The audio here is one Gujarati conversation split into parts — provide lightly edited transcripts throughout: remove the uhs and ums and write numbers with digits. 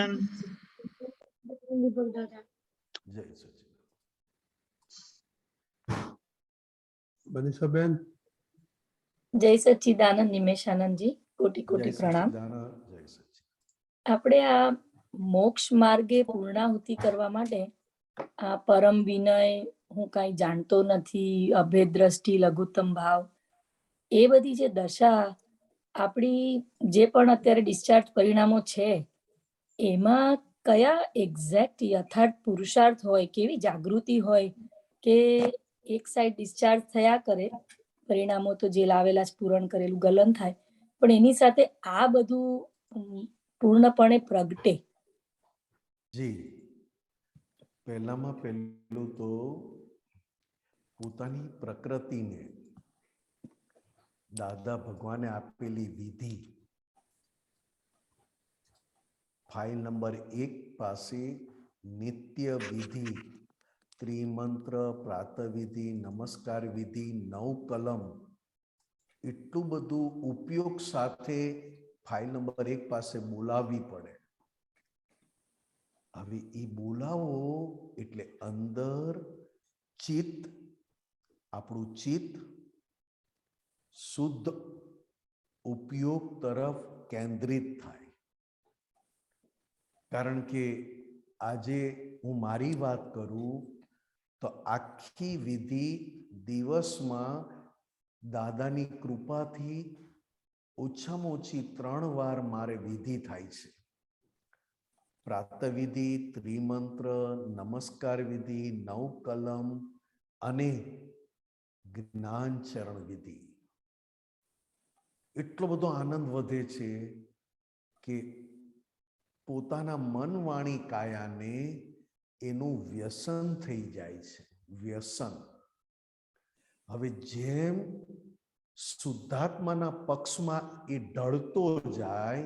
સચ્ચિદાનંદ. જય સચિદાનંદ. મનીષાબેન. જય સચ્ચિદાનંદ નિમેશાનંદજી, કોટી કોટી પ્રણામ. જય સચિદાનંદ. આપણે આ મોક્ષ માર્ગે પૂર્ણાહુતિ કરવા માટે આ પરમ વિનય, હું કાંઈ જાણતો નથી, અભેદ દ્રષ્ટિ, લઘુત્તમ ભાવ, એ બધી જે દશા આપણી જે પણ અત્યારે ડિસ્ચાર્જ પરિણામો છે એમાં કયા એક્ઝેક્ટ યથાર્થ પુરુષાર્થ હોય, કેવી જાગૃતિ હોય કે એક સાઈડ ડિસ્ચાર્જ થયા કરે, પરિણામો તો જે લાવેલા જ પૂરણ કરેલું ગલન થાય, પણ એની સાથે આ બધું પૂર્ણપણે પ્રગટે. જી, પહેલામાં પહેલું તો પોતાની પ્રકૃતિને દાદા ભગવાને આપેલી વિધિ, ફાઇલ નંબર 1 પાસે નિત્ય વિધિ, ત્રિમંત્ર, પ્રાતઃવિધિ, નમસ્કાર વિધિ, 9 કલમ, એટલું બધું ઉપયોગ સાથે ફાઇલ નંબર 1 પાસે બોલાવવી પડે. હવે એ બોલાવો એટલે અંદર ચિત્ત, આપણું ચિત્ત શુદ્ધ ઉપયોગ તરફ કેન્દ્રિત થાય. કારણ કે આજે હું મારી વાત કરું તો આખી વિધિ દિવસમાં દાદાની કૃપાથી ઓછામાં ઓછી 3 વાર મારે વિધિ થાય છે. પ્રાતઃવિધિ, ત્રિમંત્ર, નમસ્કાર વિધિ, 9 કલમ અને જ્ઞાન ચરણ વિધિ. એટલો બધો આનંદ વધે છે કે પોતાના મન, વાણી, કાયાને એનું વ્યસન થઈ જાય છે. વ્યસન. હવે જેમ શુદ્ધાત્માના પક્ષમાં એ ઢળતો જાય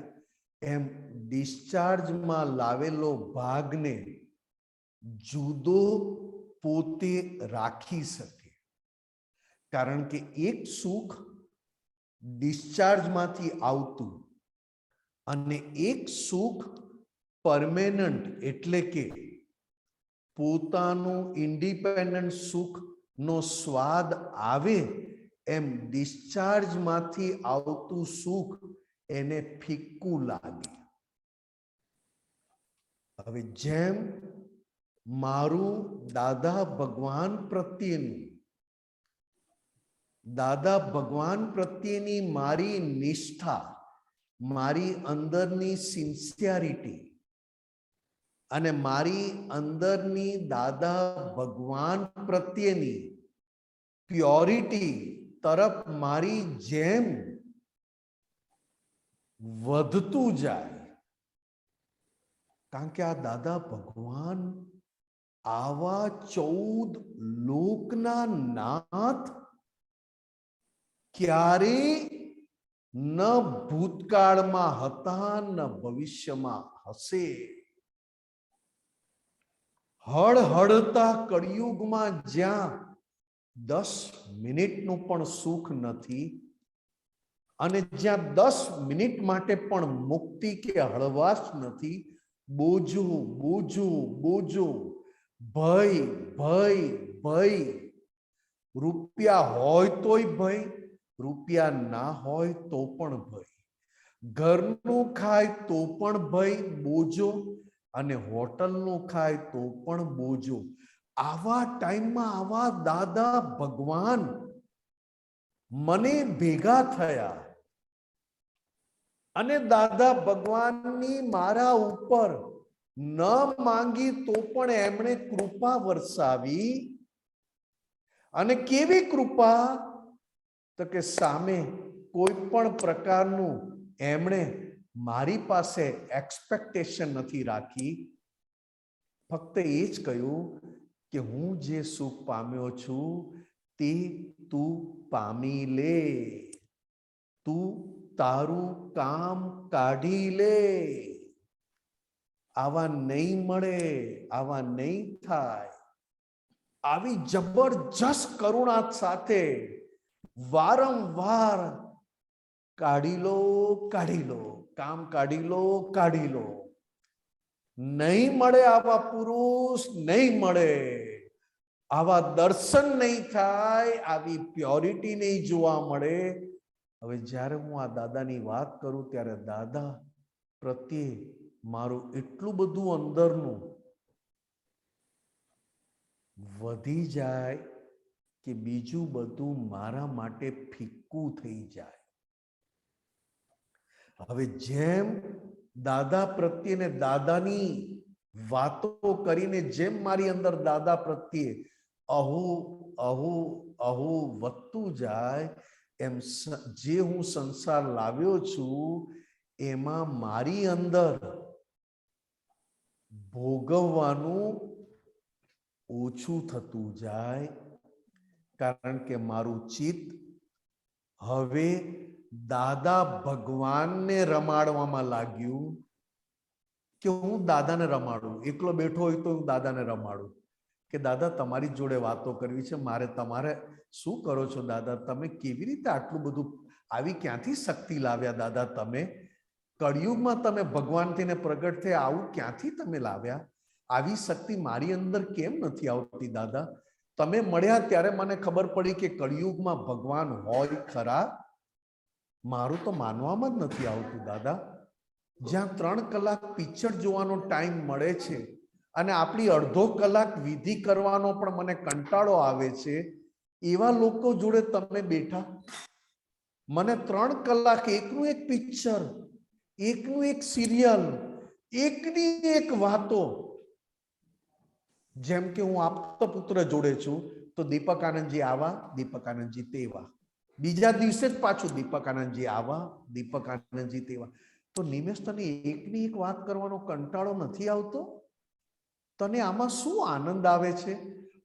એમ ડિસ્ચાર્જમાં લાવેલો ભાગને જુદો પોતે રાખી શકે. કારણ કે એક સુખ ડિસ્ચાર્જમાંથી આવતું અને એક સુખ પરમેનન્ટ, એટલે કે પોતાનું ઇન્ડિપેન્ડન્ટ સુખનો સ્વાદ આવે એમ ડિસ્ચાર્જમાંથી આવતું સુખ એને ફિક્કું લાગે. હવે જેમ મારું દાદા ભગવાન પ્રત્યેની મારી નિષ્ઠા, મારી અંદરની સિન્સિયરિટી અને મારી અંદરની દાદા ભગવાન પ્રત્યેની પ્યોરિટી તરફ મારી જેમ વધતું જાય, કારણ કે આ દાદા ભગવાન આવા 14 લોકના નાથ ક્યારે ન ભૂતકાળમાં હતા ન ભવિષ્યમાં હશે. હળહળતા કળિયુગમાં જ્યાં 10 મિનિટનું પણ સુખ નથી અને જ્યાં 10 મિનિટ માટે પણ મુક્તિ કે હળવાશ નથી, બોજો બોજો બોજો, ભય ભય ભય. રૂપિયા હોય તોય ભય, રૂપિયા ના હોય તો પણ ભય, ઘરનું ખાય તો પણ ભય, બોજો, અને હોટલનું ખાય તો પણ બોજો. આવા ટાઈમમાં આવા દાદા ભગવાન મને ભેગા થયા અને દાદા ભગવાનની મારા ઉપર ન માંગી તો પણ એમણે કૃપા વરસાવી. અને કેવી કૃપા? તો કે સામે કોઈ પણ પ્રકારનું એમણે મારી પાસે એક્સપેક્ટેશન નથી રાખી. ફક્ત એ જ કહ્યું કે હું જે સુખ પામ્યો છું તે તું પામી લે, તું તારું કામ કાઢી લે. આવા નહીં મળે, આવા નહીં થાય. આવી જબરજસ્ત કરુણા સાથે વારંવાર કાઢી લો, કાઢી લો, કામ કાઢી લો, કાઢી લો. નહીં મળે આવા પુરુષ, નહીં મળે આવા દર્શન, નહીં થાય આવી પ્યોરિટી નહીં જોવા મળે. હવે જ્યારે હું આ દાદાની વાત કરું ત્યારે દાદા પ્રત્યે મારું એટલું બધું અંદરનું વધી જાય કે બીજું બધું મારા માટે ફિક્કું થઈ જાય. હવે જેમ દાદા પ્રત્યે ને દાદાની વાતો કરીને જેમ મારી અંદર દાદા પ્રત્યે અહુ અહુ અહુ વધતું જાય, એમ જે હું સંસાર લાવ્યો છું એમાં મારી અંદર ભોગવવાનું ઓછું થતું જાય. કારણ કે મારું ચિત્ત હવે દાદા ભગવાનને રમાડવામાં લાગ્યું કે હું દાદાને રમાડું. એકલો બેઠો હોય તો હું દાદાને રમાડું કે દાદા તમારી જોડે વાતો કરવી છે મારે. તમારે શું કરો છો દાદા? તમે કેવી રીતે આટલું બધું, આવી ક્યાંથી શક્તિ લાવ્યા દાદા? તમે કળિયુગમાં તમે ભગવાનથી ને પ્રગટ થયા, આવું ક્યાંથી તમે લાવ્યા? આવી શક્તિ મારી અંદર કેમ નથી આવતી દાદા? તમે મળ્યા ત્યારે મને ખબર પડી કે કળિયુગમાં ભગવાન હોય ખરા. મારું તો માનવામાં જ નથી આવતું દાદા. જ્યાં 3 કલાક પિક્ચર જોવાનો ટાઈમ મળે છે અને આપણી અડધો કલાક વિધિ કરવાનો પણ મને કંટાળો આવે છે, એવા લોકો જોડે તમે બેઠા. મને 3 કલાક એકનું એક પિક્ચર, એકનું એક સિરિયલ, એકની એક વાતો. જેમ કે હું આપતા પુત્ર જોડે છું તો દીપક આનંદજી આવા, દીપક આનંદજી તેવા. બીજા દિવસે જ પાછું દીપક આનંદજી આવા, દીપક આનંદજી તેવા. તો નિમેશ, તને એકની એક વાત કરવાનો કંટાળો નથી આવતો? તને આમાં શું આનંદ આવે છે?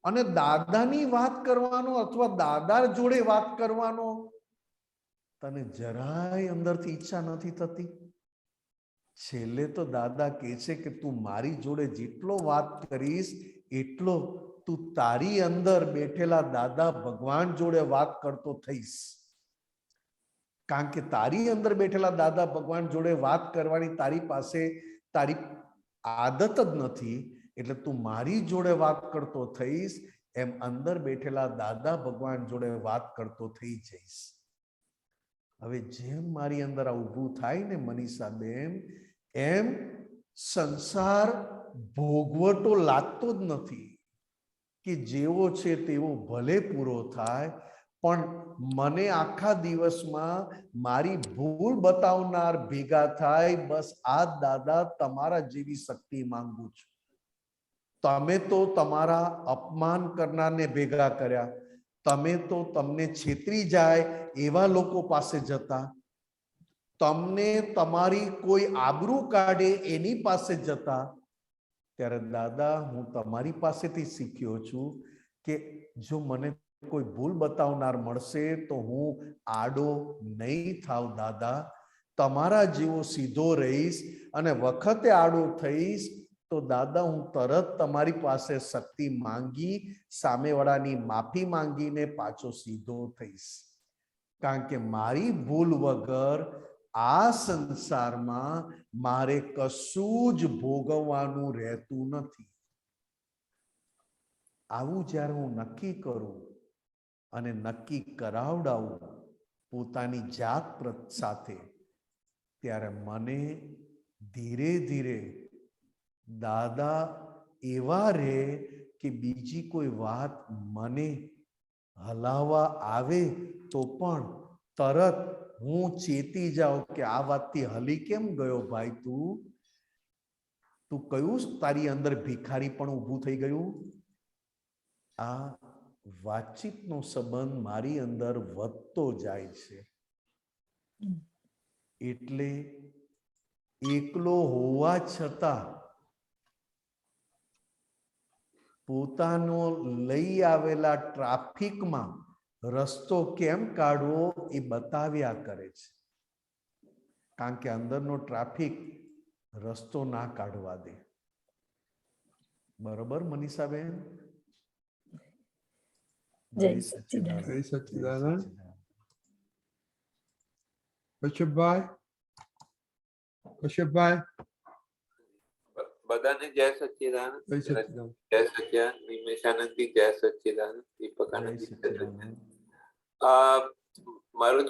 અને દાદાની વાત કરવાનો અથવા દાદા જોડે વાત કરવાનો તને જરાય અંદરથી ઈચ્છા નથી થતી? છેલ્લે તો દાદા કહે છે કે તું મારી જોડે જેટલો વાત કરીશ એટલો તું તારી અંદર બેઠેલા દાદા ભગવાન જોડે વાત કરતો થઈશ. કારણ કે તારી અંદર બેઠેલા દાદા ભગવાન જોડે વાત કરવાની તારી પાસે તારી આદત જ નથી, એટલે તું મારી જોડે વાત કરતો થઈશ, એમ અંદર બેઠેલા દાદા ભગવાન જોડે વાત કરતો થઈ જઈશ. હવે જેમ મારી અંદર આ ઊભું થાય ને મનીષાબેન, એમ સંસાર ભોગવટો લાગતો જ નથી કે જેવો છે તેવો ભલે પૂરો થાય, પણ મને આખા દિવસમાં મારી ભૂલ બતાવનાર ભેગા થાય. બસ આ દાદા તમારા જેવી શક્તિ માંગુ છું. તમે તો તમારા અપમાન કરનારને ભેગા કર્યા, તમે તો તમને છેતરી જાય એવા લોકો પાસે જતા, તમને તમારી કોઈ આબરૂ કાઢે એની પાસે જતા. ત્યારે દાદા હું તમારી પાસેથી શીખ્યો છું કે જો મને કોઈ ભૂલ બતાવનાર મળશે તો હું આડો નહીં થાવ દાદા. તમારા જેવો સીધો રહીશ અને વખતે આડો થઈશ તો દાદા હું તરત તમારી પાસે શક્તિ માંગી, સામેવાળાની માફી માંગીને પાછો સીધો થઈશ. કારણ કે મારી ભૂલ વગર આ સંસારમાં મારે કશું જ ભોગવવાનું રહેતું નથી. આવું જ્યારે હું નક્કી કરું અને નક્કી કરાવડાવું પોતાની જાત સાથે, ત્યારે મને ધીરે ધીરે દાદા એવા રહે કે બીજી કોઈ વાત મને હલાવવા આવે તો પણ તરત હું ચેતી જાઉં કે આ વાતથી હલી કેમ ગયો ભાઈ? તું કયું તારી અંદર ભિખારી પણ ઊભું થઈ ગયું? આ વાતચીતનો સંબંધ મારી અંદર વધતો જાય છે. એટલે એકલો હોવા છતાં પોતાનો લઈ આવેલા ટ્રાફિકમાં રસ્તો કેમ કાઢવો એ બતાવ્યા કરે છે. કારણ કે અંદરનો ટ્રાફિક રસ્તો ના કાઢવા દે. બરોબર મનીષાબેન? જય સચ્ચિદાનંદ. જય સચ્ચિદાનંદ. કશ્યપભાઈ, કશ્યપભાઈ. બધાને જય સચ્ચિદાનંદ. જય સચ્ચિદાનંદ. જય સચ્ચિદાનંદ. નિમેશાનંદજી જય સચ્ચિદાનંદ. દીપકાનંદજી જય જય સચ્ચિદાનંદ. સચ્ચિદાનંદ. મારું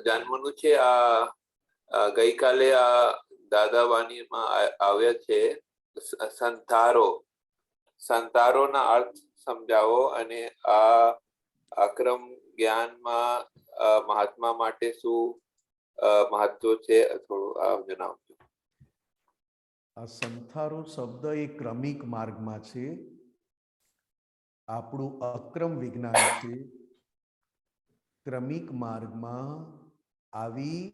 જાણવાનું છે ગઈકાલે દાદા વાણીમાં આવ્યા છે સંતારોના અર્થ સમજાવો અને આ અક્રમ જ્ઞાનમાં મહાત્મા માટે શું મહત્વ છે થોડું જણાવજો. આ સંથારો શબ્દ એ ક્રમિક માર્ગમાં છે. આપણું અક્રમ વિજ્ઞાન છે. ક્રમિક માર્ગમાં આવી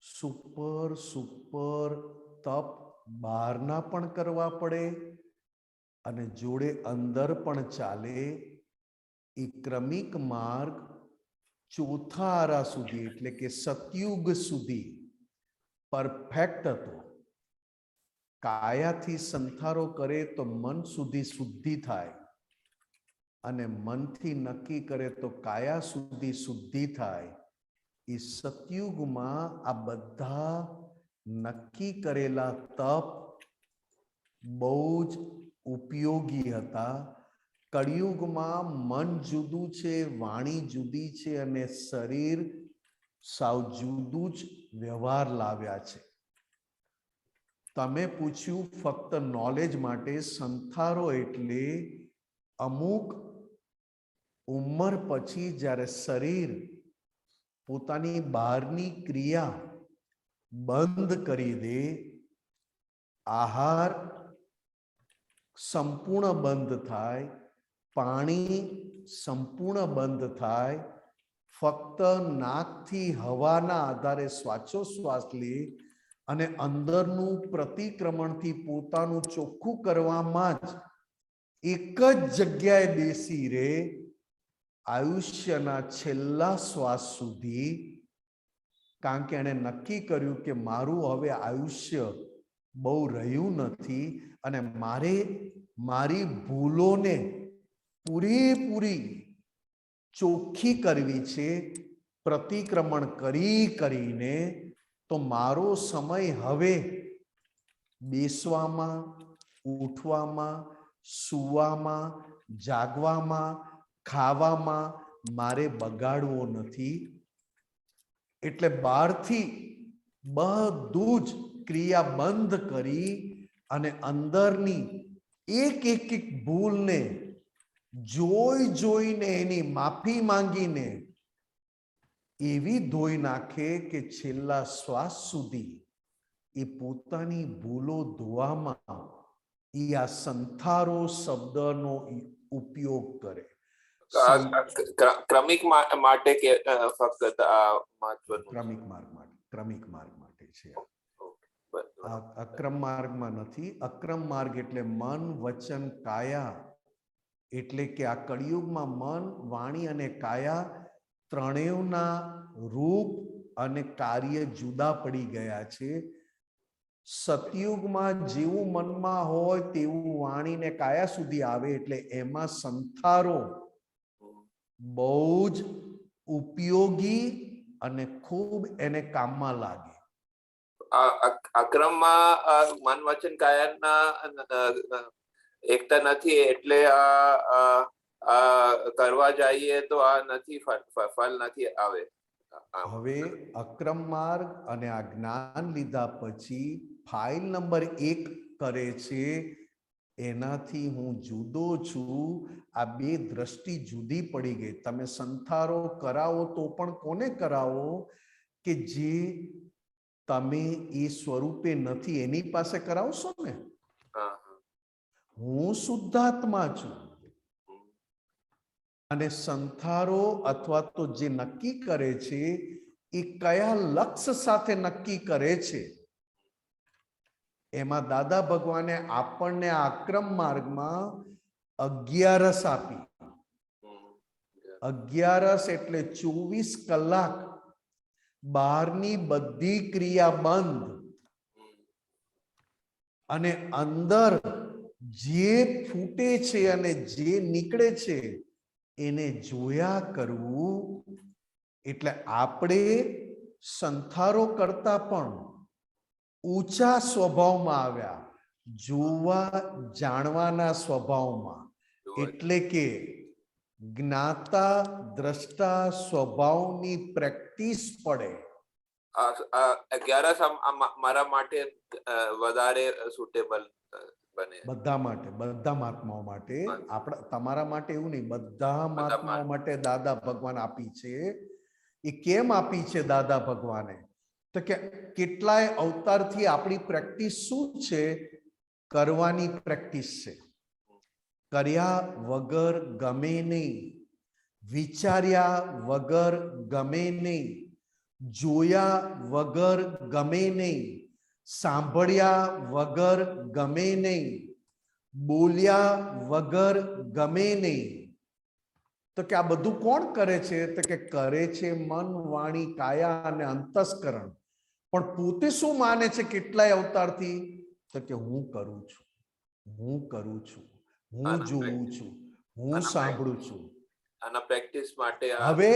સુપર તપ બહારના પણ કરવા પડે અને જોડે અંદર પણ ચાલે. એ ક્રમિક માર્ગ ચોથા આરા સુધી એટલે કે સતયુગ સુધી પરફેક્ટ હતો. કાયાથી સંથારો કરે તો મન સુધી શુદ્ધિ થાય અને મનથી નક્કી કરે તો કાયા સુધી શુદ્ધિ થાય. એ સતયુગમાં આ બધા નક્કી કરેલા તપ બહુ જ ઉપયોગી હતા. કળિયુગમાં મન જુદું છે, વાણી જુદી છે અને શરીર સાવ જુદું જ વ્યવહાર લાવ્યા છે. તમે પૂછ્યું ફક્ત નોલેજ માટે, સંથારો એટલે અમુક ઉંમર પછી જ્યારે શરીર પોતાની બહારની ક્રિયા બંધ કરી દે, આહાર સંપૂર્ણ બંધ થાય, પાણી સંપૂર્ણ બંધ થાય, ફક્ત નાકથી હવાના આધારે શ્વાસોશ્વાસ લે અને અંદરનું પ્રતિક્રમણથી પોતાનું ચોખ્ખું કરવામાં જ એક જ જગ્યાએ બેસી રહે, આયુષ્યના છેલ્લા શ્વાસ સુધી. કારણ કે એણે નક્કી કર્યું કે મારું હવે આયુષ્ય બહુ રહ્યું નથી અને મારે મારી ભૂલોને પૂરેપૂરી ચોખ્ખી કરવી છે. પ્રતિક્રમણ કરીને તો મારો સમય હવે બેસવામાં, ઉઠવામાં, સૂવામાં, જાગવામાં, ખાવામાં મારે બગાડવો નથી. એટલે બહારથી બધું જ ક્રિયા બંધ કરી અને અંદરની એક ભૂલને જોઈને એની માફી માંગીને એવી ધોઈ નાખે કે છેલ્લા શ્વાસ સુધી એ પોતાની ભૂલો ધોવામાં એ આ સંથારો શબ્દનો ઉપયોગ કરે. ક્રમિક માટે કે ફક્ત મહત્વનું ક્રમિક માર્ગ માટે છે. અક્રમ માર્ગમાં નથી. અક્રમ માર્ગ એટલે મન, વચન, કાયા. એટલે કે આ કળિયુગમાં મન, વાણી અને કાયા ત્રણેયના રૂપ અને કાર્ય જુદા પડી ગયા છે. સતયુગમાં જેવું મનમાં હોય તેવું વાણી ને કાયા સુધી આવે. એટલે એમાં સંથારો બહુ જ ઉપયોગી અને ખૂબ એને કામમાં લાગે. અક્રમમાં મન, વચન, કાયાના એકતા નથી એટલે કરવા જઈએ તો આ નથી ફળ નથી આવે. હવે અક્રમ માર્ગ અને આ જ્ઞાન લીધા પછી ફાઇલ નંબર 1 કરે છે. એનાથી હું જુદો છું. આ બે દ્રષ્ટિ જુદી પડી ગઈ. તમે સંથારો કરાવો તો પણ કોને કરાવો? કે જે તમે એ સ્વરૂપે નથી એની પાસે કરાવશો ને. હું શુદ્ધાત્મા છું અને સંથારો અથવા તો જે નક્કી કરે છે એ કયા લક્ષ્ય સાથે નક્કી કરે છે. એમાં દાદા ભગવાને આપણને આક્રમ માર્ગમાં 11 આપી. 11 એટલે 24 કલાક બહારની બધી ક્રિયા બંધ અને અંદર જે ફૂટે છે અને જે નીકળે છે એને જોયા કરવું. એટલે આપણે સંથારો કરતા પણ ઊંચા સ્વભાવમાં આવ્યા, જોવા જાણવાના સ્વભાવમાં, એટલે કે જ્ઞાતા દ્રષ્ટા સ્વભાવની પ્રેક્ટિસ પડે. આ 11 મારા માટે વધારે સુટેબલ બને. બધા માટે, બધા મહાત્માઓ માટે. આપણા તમારા માટે એવું નહીં, બધા મહાત્માઓ માટે દાદા ભગવાન આપી છે. એ કેમ આપી છે દાદા ભગવાને? તો કે કેટલાય અવતારથી આપણી પ્રેક્ટિસ શું છે? કરવાની પ્રેક્ટિસ છે. કર્યા વગર ગમે નહીં, વિચાર્યા વગર ગમે નહીં, જોયા વગર ગમે નહીં, સાંભળ્યા વગર ગમે નહીં, બોલ્યા વગર ગમે નહીં. તો કે આ બધું કોણ કરે છે? તો કે કરે છે મન, વાણી, કાયા અને અંતસ્કરણ. પણ પોતે શું માને છે કેટલાય અવતારથી? તો કે હું કરું છું, હું કરું છું, હું જોઉં છું, હું સાંભળું છું. આના પ્રેક્ટિસ માટે હવે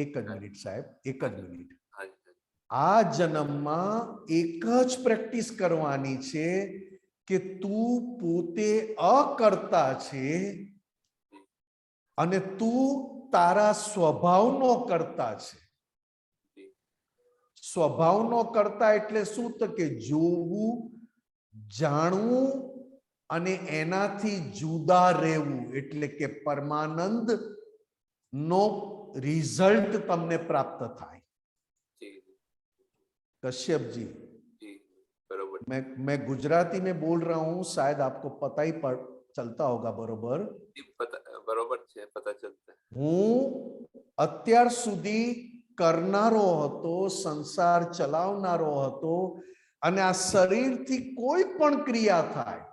એક જ મિનિટ સાહેબ, એક જ મિનિટ. આ જન્મમાં એક જ પ્રેક્ટિસ કરવાની છે કે તું પોતે અકર્તા છે અને તું તારા સ્વભાવનો કરતા છે. સ્વભાવનો કરતા એટલે શું? તો કે જોવું, જાણવું અને એનાથી જુદા રહેવું, એટલે કે પરમાનંદ નો રિઝલ્ટ તમને પ્રાપ્ત થાય. कश्यप जी, बरोबर. मैं गुजराती में बोल रहा हूँ, शायद आपको पता ही चलता होगा. बरोबर? बरोबर છે, પતા ચલતા. હું અત્યાર સુધી કરનારો હતો, સંસાર ચલાવનારો હતો, અને આ શરીરથી કોઈ પણ ક્રિયા થાય,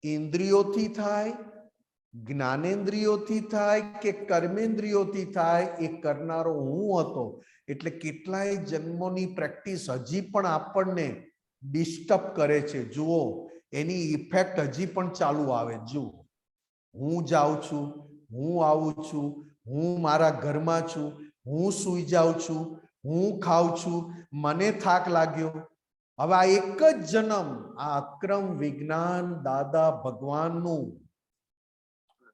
ઇન્દ્રિયોથી થાય, જ્ઞાનેન્દ્રિયોથી થાય કે કર્મેન્દ્રિયોથી થાય, એ કરનારો હું હતો. એટલે કેટલાય જન્મોની પ્રેક્ટિસ હજી પણ આપણને ડિસ્ટર્બ કરે છે. જુઓ, એની ઇફેક્ટ હજી પણ ચાલુ આવે. જુઓ, હું જાઉં છું, હું આવું છું, હું મારા ઘરમાં છું, હું સૂઈ જાઉં છું, હું ખાઉં છું, મને થાક લાગ્યો. હવે આ એક જ જન્મ, આ અક્રમ વિજ્ઞાન દાદા ભગવાનનું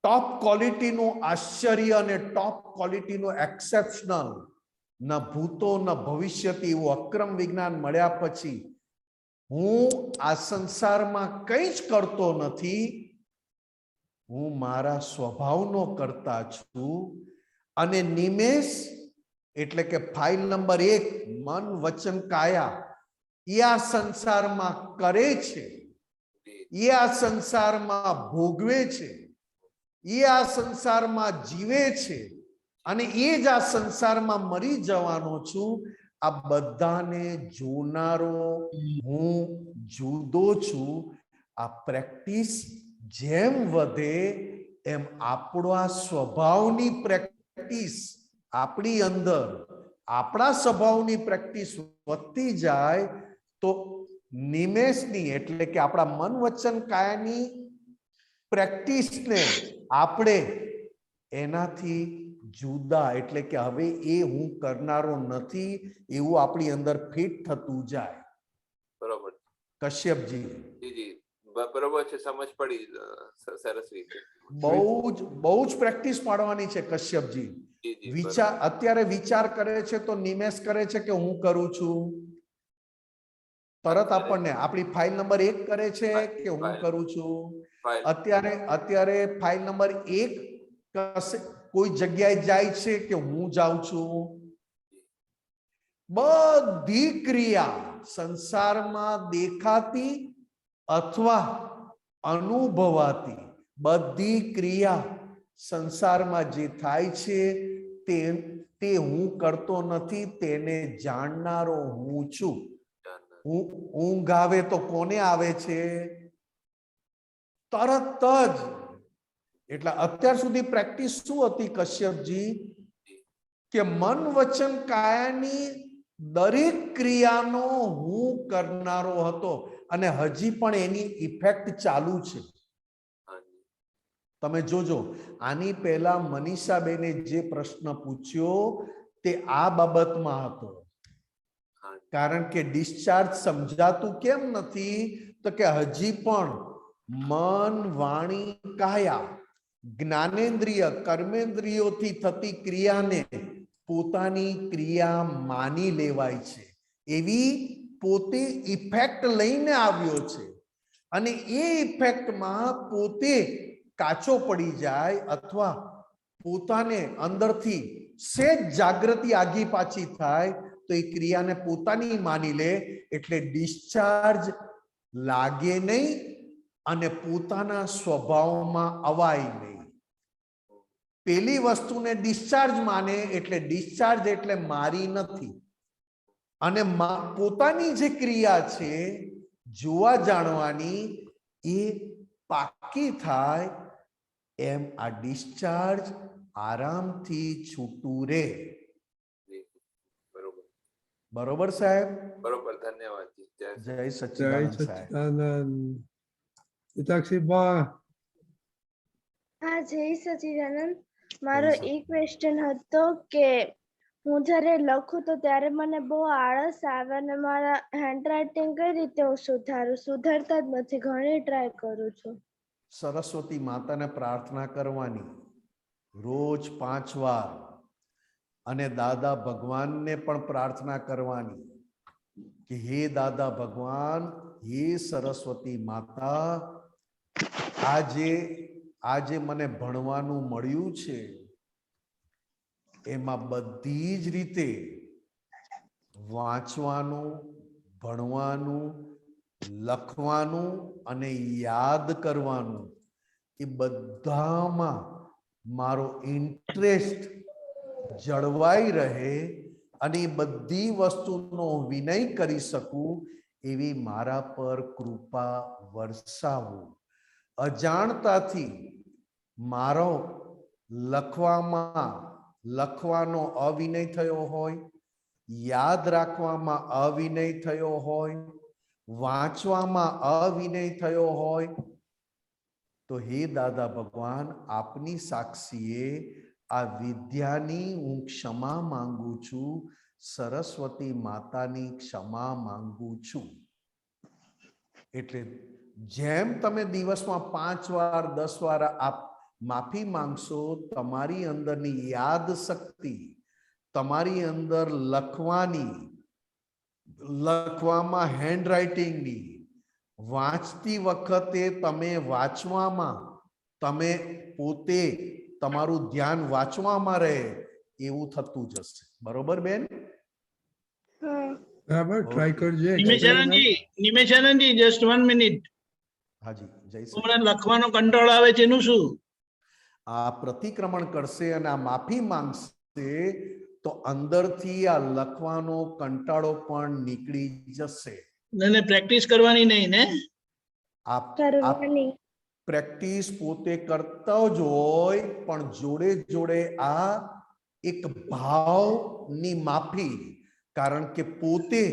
ટોપ ક્વોલિટીનું આશ્ચર્ય અને ટોપ ક્વોલિટીનું એક્સેપ્શનલ, ન ભૂતો ન ભવિષ્યથી એવું અક્રમ વિજ્ઞાન મળ્યા પછી હું આ સંસારમાં કંઈ જ કરતો નથી. હું મારા સ્વભાવનો કરતા છું. અને નિમેષ એટલે કે ફાઇલ નંબર 1, મન વચન કાયા, એ આ સંસારમાં કરે છે, એ આ સંસારમાં ભોગવે છે, એ આ સંસારમાં જીવે છે, અને એ જ આ સંસારમાં મરી જવાનો છું. આ બધાને જોનારો હું જુદો છું. આ પ્રેક્ટિસ જેમ વધે એમ આપણા સ્વભાવની પ્રેક્ટિસ, આપણી અંદર આપણા સ્વભાવની પ્રેક્ટિસ વધતી જાય તો નિમેષની એટલે કે આપણા મન વચન કાયાની પ્રેક્ટિસને આપણે એનાથી જુદા, એટલે કે હવે એ હું કરનારો નથી એવું આપણી અંદર ફિટ થતું જાય. બરોબર. કશ્યપજી, જી જી, બરોબર છે, સમજ પડી. સરસ રીતે. બહુ જ પ્રેક્ટિસ પાડવાની છે કશ્યપજી. વિચાર અત્યારે વિચાર કરે છે તો નિમેષ કરે છે કે હું કરું છું. તરત આપણને આપણી ફાઇલ નંબર 1 કરે છે કે હું કરું છું. અત્યારે ફાઇલ નંબર 1 કોઈ જગ્યાએ જાય છે કે હું જાઉં છું. બધી ક્રિયા સંસારમાં દેખાતી અથવા અનુભવાતી બધી ક્રિયા સંસારમાં જે થાય છે તે હું કરતો નથી, તેને જાણનારો હું છું. ઊંઘ આવે તો કોને આવે છે? તરત જ. એટલે અત્યાર સુધી પ્રેક્ટિસ શું હતી કશ્યપજી? કે મન વચન કાયાની દરેક ક્રિયાનો હું કરનારો હતો અને હજી પણ એની ઇફેક્ટ ચાલુ છે. તમે જોજો, આની પહેલા મનીષાબેને જે પ્રશ્ન પૂછ્યો તે આ બાબતમાં હતો. કારણ કે ડિસ્ચાર્જ સમજાતું કેમ નથી? તો કે હજી પણ મન, વાણી, કાયા, જ્ઞાનેન્દ્રિય, કર્મેન્દ્રિયોથી થતી ક્રિયાને પોતાની ક્રિયા માની લેવાય છે. એવી પોતે ઇફેક્ટ લઈને આવ્યો છે અને એ ઇફેક્ટમાં પોતે કાચો પડી જાય અથવા પોતાને અંદરથી સેજ જાગૃતિ આગી પાછી થાય તો એ ક્રિયાને પોતાની માની લે એટલે ડિસ્ચાર્જ લાગે નહીં અને પોતાના સ્વભાવમાં અવાય નહીં. પેલી વસ્તુને ડિસ્ચાર્જ માને એટલે ડિસ્ચાર્જ એટલે મારી નથી અને પોતાની જે ક્રિયા છે જોવા જાણવાની એ પાકી થાય એમ આ ડિસ્ચાર્જ આરામથી છૂટું રહે. બરોબર બરોબર સાહેબ? બરોબર, ધન્યવાદ જી. જય જય સચ્ચિદાનંદ સાહેબ. સચ્ચિદાનંદ. હિતાક્ષીબા. હા, જય સચિદાનંદ. મારો જય એક ક્વેશ્ચન હતો કે હું જ્યારે લખું તો ત્યારે મને બહુ આળસ આવે અને મારા હેન્ડરાઇટિંગ કઈ રીતે હું સુધારું? સુધરતા જ નથી, ઘણી ટ્રાય કરું છું. સરસ્વતી માતાને પ્રાર્થના કરવાની રોજ 5 વાર અને દાદા ભગવાનને પણ પ્રાર્થના કરવાની કે હે દાદા ભગવાન, હે સરસ્વતી માતા, આજે મને ભણવાનું મળ્યું છે એમાં બધી જ રીતે વાંચવાનું, ભણવાનું, લખવાનું અને યાદ કરવાનું એ બધામાં મારો ઇન્ટરેસ્ટ જળવાઈ રહે અને એ બધી વસ્તુનો વિનય કરી શકું એવી મારા પર કૃપા વરસાવો. અજાણતાથી મારો લખવાનો અવિનય થયો હોય, યાદ રાખવામાં અવિનય થયો હોય, વાંચવામાં અવિનય થયો હોય તો હે દાદા ભગવાન, આપની સાક્ષીએ આ વિદ્યાની હું ક્ષમા માંગુ છું, સરસ્વતી માતાની ક્ષમા માંગુ છું. એટલે જેમ તમે દિવસમાં 5 વાર 10 વાર આપ માફી માંગશો, તમારી અંદરની યાદ શક્તિ, તમારી અંદર લખવામાં હેન્ડરાઇટિંગની, વાંચતી વખતે તમે વાંચવામાં, તમે પોતે તમારું ધ્યાન વાંચવામાં રહે એવું થતું જશે. બરોબર બેન? બરાબર, ટ્રાય કરજે. નિમેશાનંદજી, જસ્ટ 1 મિનિટ. હાજી, જય શ્રી હમણાં લખવાનો કંટ્રોલ આવે છે એનું શું? આ પ્રતિક્રમણ કરશે અને આ માફી માંગશે તો અંદરથી આ લખવાનો કંટાળો પણ નીકળી જશે. અને પ્રેક્ટિસ કરવાની નહીં ને? આપ પ્રેક્ટિસ પોતે કરતા જ હોય પણ જોડે જોડે આ એક ભાવની માફી, કારણ કે પોતે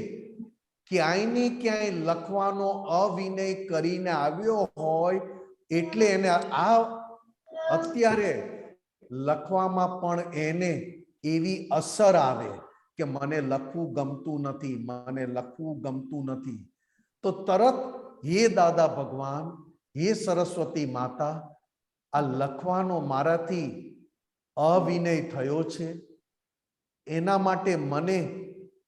ક્યાંય ને ક્યાંય લખવાનો અવિનય કરીને આવ્યો હોય એટલે એને આ અત્યારે લખવામાં પણ એને એવી અસર આવે કે મને લખવું ગમતું નથી, મને લખવું ગમતું નથી. તો તરત હે દાદા ભગવાન, હે સરસ્વતી માતા, આ લખવાનો મારાથી અવિનય થયો છે, એના માટે મને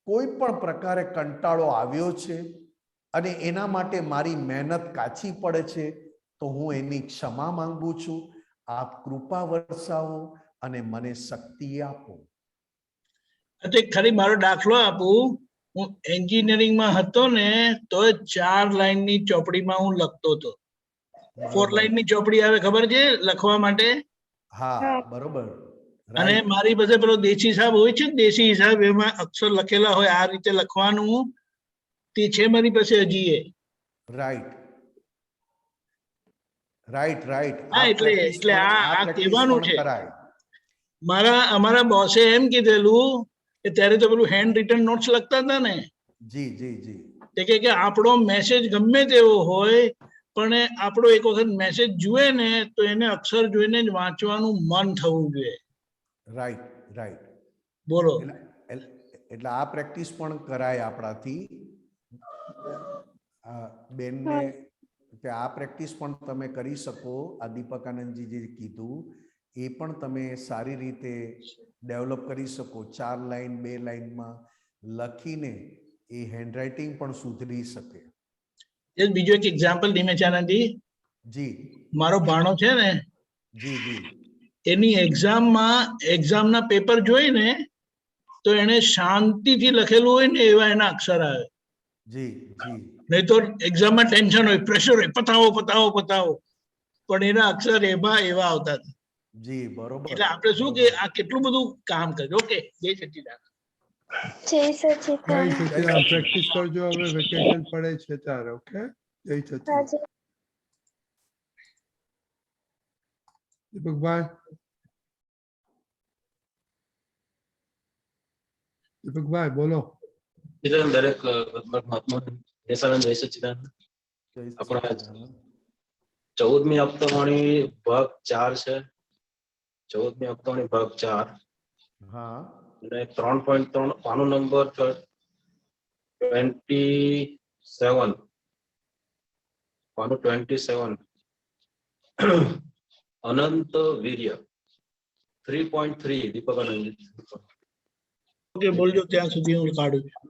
કોઈ પણ પ્રકારે કંટાળો આવ્યો છે અને એના માટે મારી મહેનત કાચી પડે છે, તો હું એની ક્ષમા માંગુ છું. આપ કૃપા વરસાવો અને મને શક્તિ આપો. ખાલી મારો દાખલો આપું. હું એન્જિનિયરિંગમાં હતો ને તો 4 લાઈનની ચોપડીમાં હું લખતો હતો. 4 લાઈનની ચોપડી આવે, ખબર છે, લખવા માટે? હા, બરોબર. અને મારી પાસે પેલો દેશી હિસાબ હોય છે, દેશી હિસાબ, એમાં અક્ષર લખેલા હોય આ રીતે લખવાનું, તે છે મારી પાસે હજી. રાઈટ. હા, એટલે આ કહેવાનું છે. અમારા બોસે એમ કીધેલું કે ત્યારે તો પેલું હેન્ડ રિટન નોટ્સ લખતા હતા ને. જી. તે કે આપણો મેસેજ ગમે તેવો હોય પણ આપણો એક વખત મેસેજ જુએ ને તો એને અક્ષર જોઈને જ વાંચવાનું મન થવું જોઈએ. રાઈટ. બોલો. એટલે આ પ્રેક્ટિસ પણ કરાય આપણાથી. બેનને કે આ પ્રેક્ટિસ પણ તમે કરી શકો. આ દીપક આનંદજી જે કીધું એ પણ તમે સારી રીતે ડેવલપ કરી શકો. 4 લાઈન 2 લાઈનમાં લખીને એ હેન્ડરાઇટિંગ પણ સુધરી શકે. બીજો એક એક્ઝામ્પલ નિમેશાનંદજી, જી મારો ભાણો છે ને, જી જી એની એક્ઝામના પેપર જોઈને તો એને શાંતિથી લખેલું હોય ને એવા એના અક્ષર આવે. જી જી નહીં તો એક્ઝામમાં ટેન્શન હોય, પ્રેશર હોય, પતાવો પતાવો પતાવો, પણ એના અક્ષર એવા આવતા હતા. જી બરોબર. એટલે આપણે શું કે આ કેટલું બધું કામ કરે. ઓકે, જય સચ્ચિદાનંદ. જય સચિદાનંદ. જય સચિદાનંદ. પ્રેક્ટિસ કરજો, હવે વેકેશન પડે છે ત્યારે. ઓકે, જય સચિદાનંદ. હાજી. દીપકભાઈ, દીપકભાઈ બોલો. દરેક મહાત્મા નિશાનંદ જય સચ્ચિદાનંદ. જય આપણા સચ્ચિદાનંદ. 14મી હપ્તાવાણી ભાગ 4 છે. 14મી હપ્તાવાણી ભાગ 4 હા અને 3.3 પાનું નંબર 27, પાનું 27 અનંત વીર્ય 3.3 દીપકાનંદ. ઓકે, બોલજો ત્યાં સુધી હું કાઢું છું.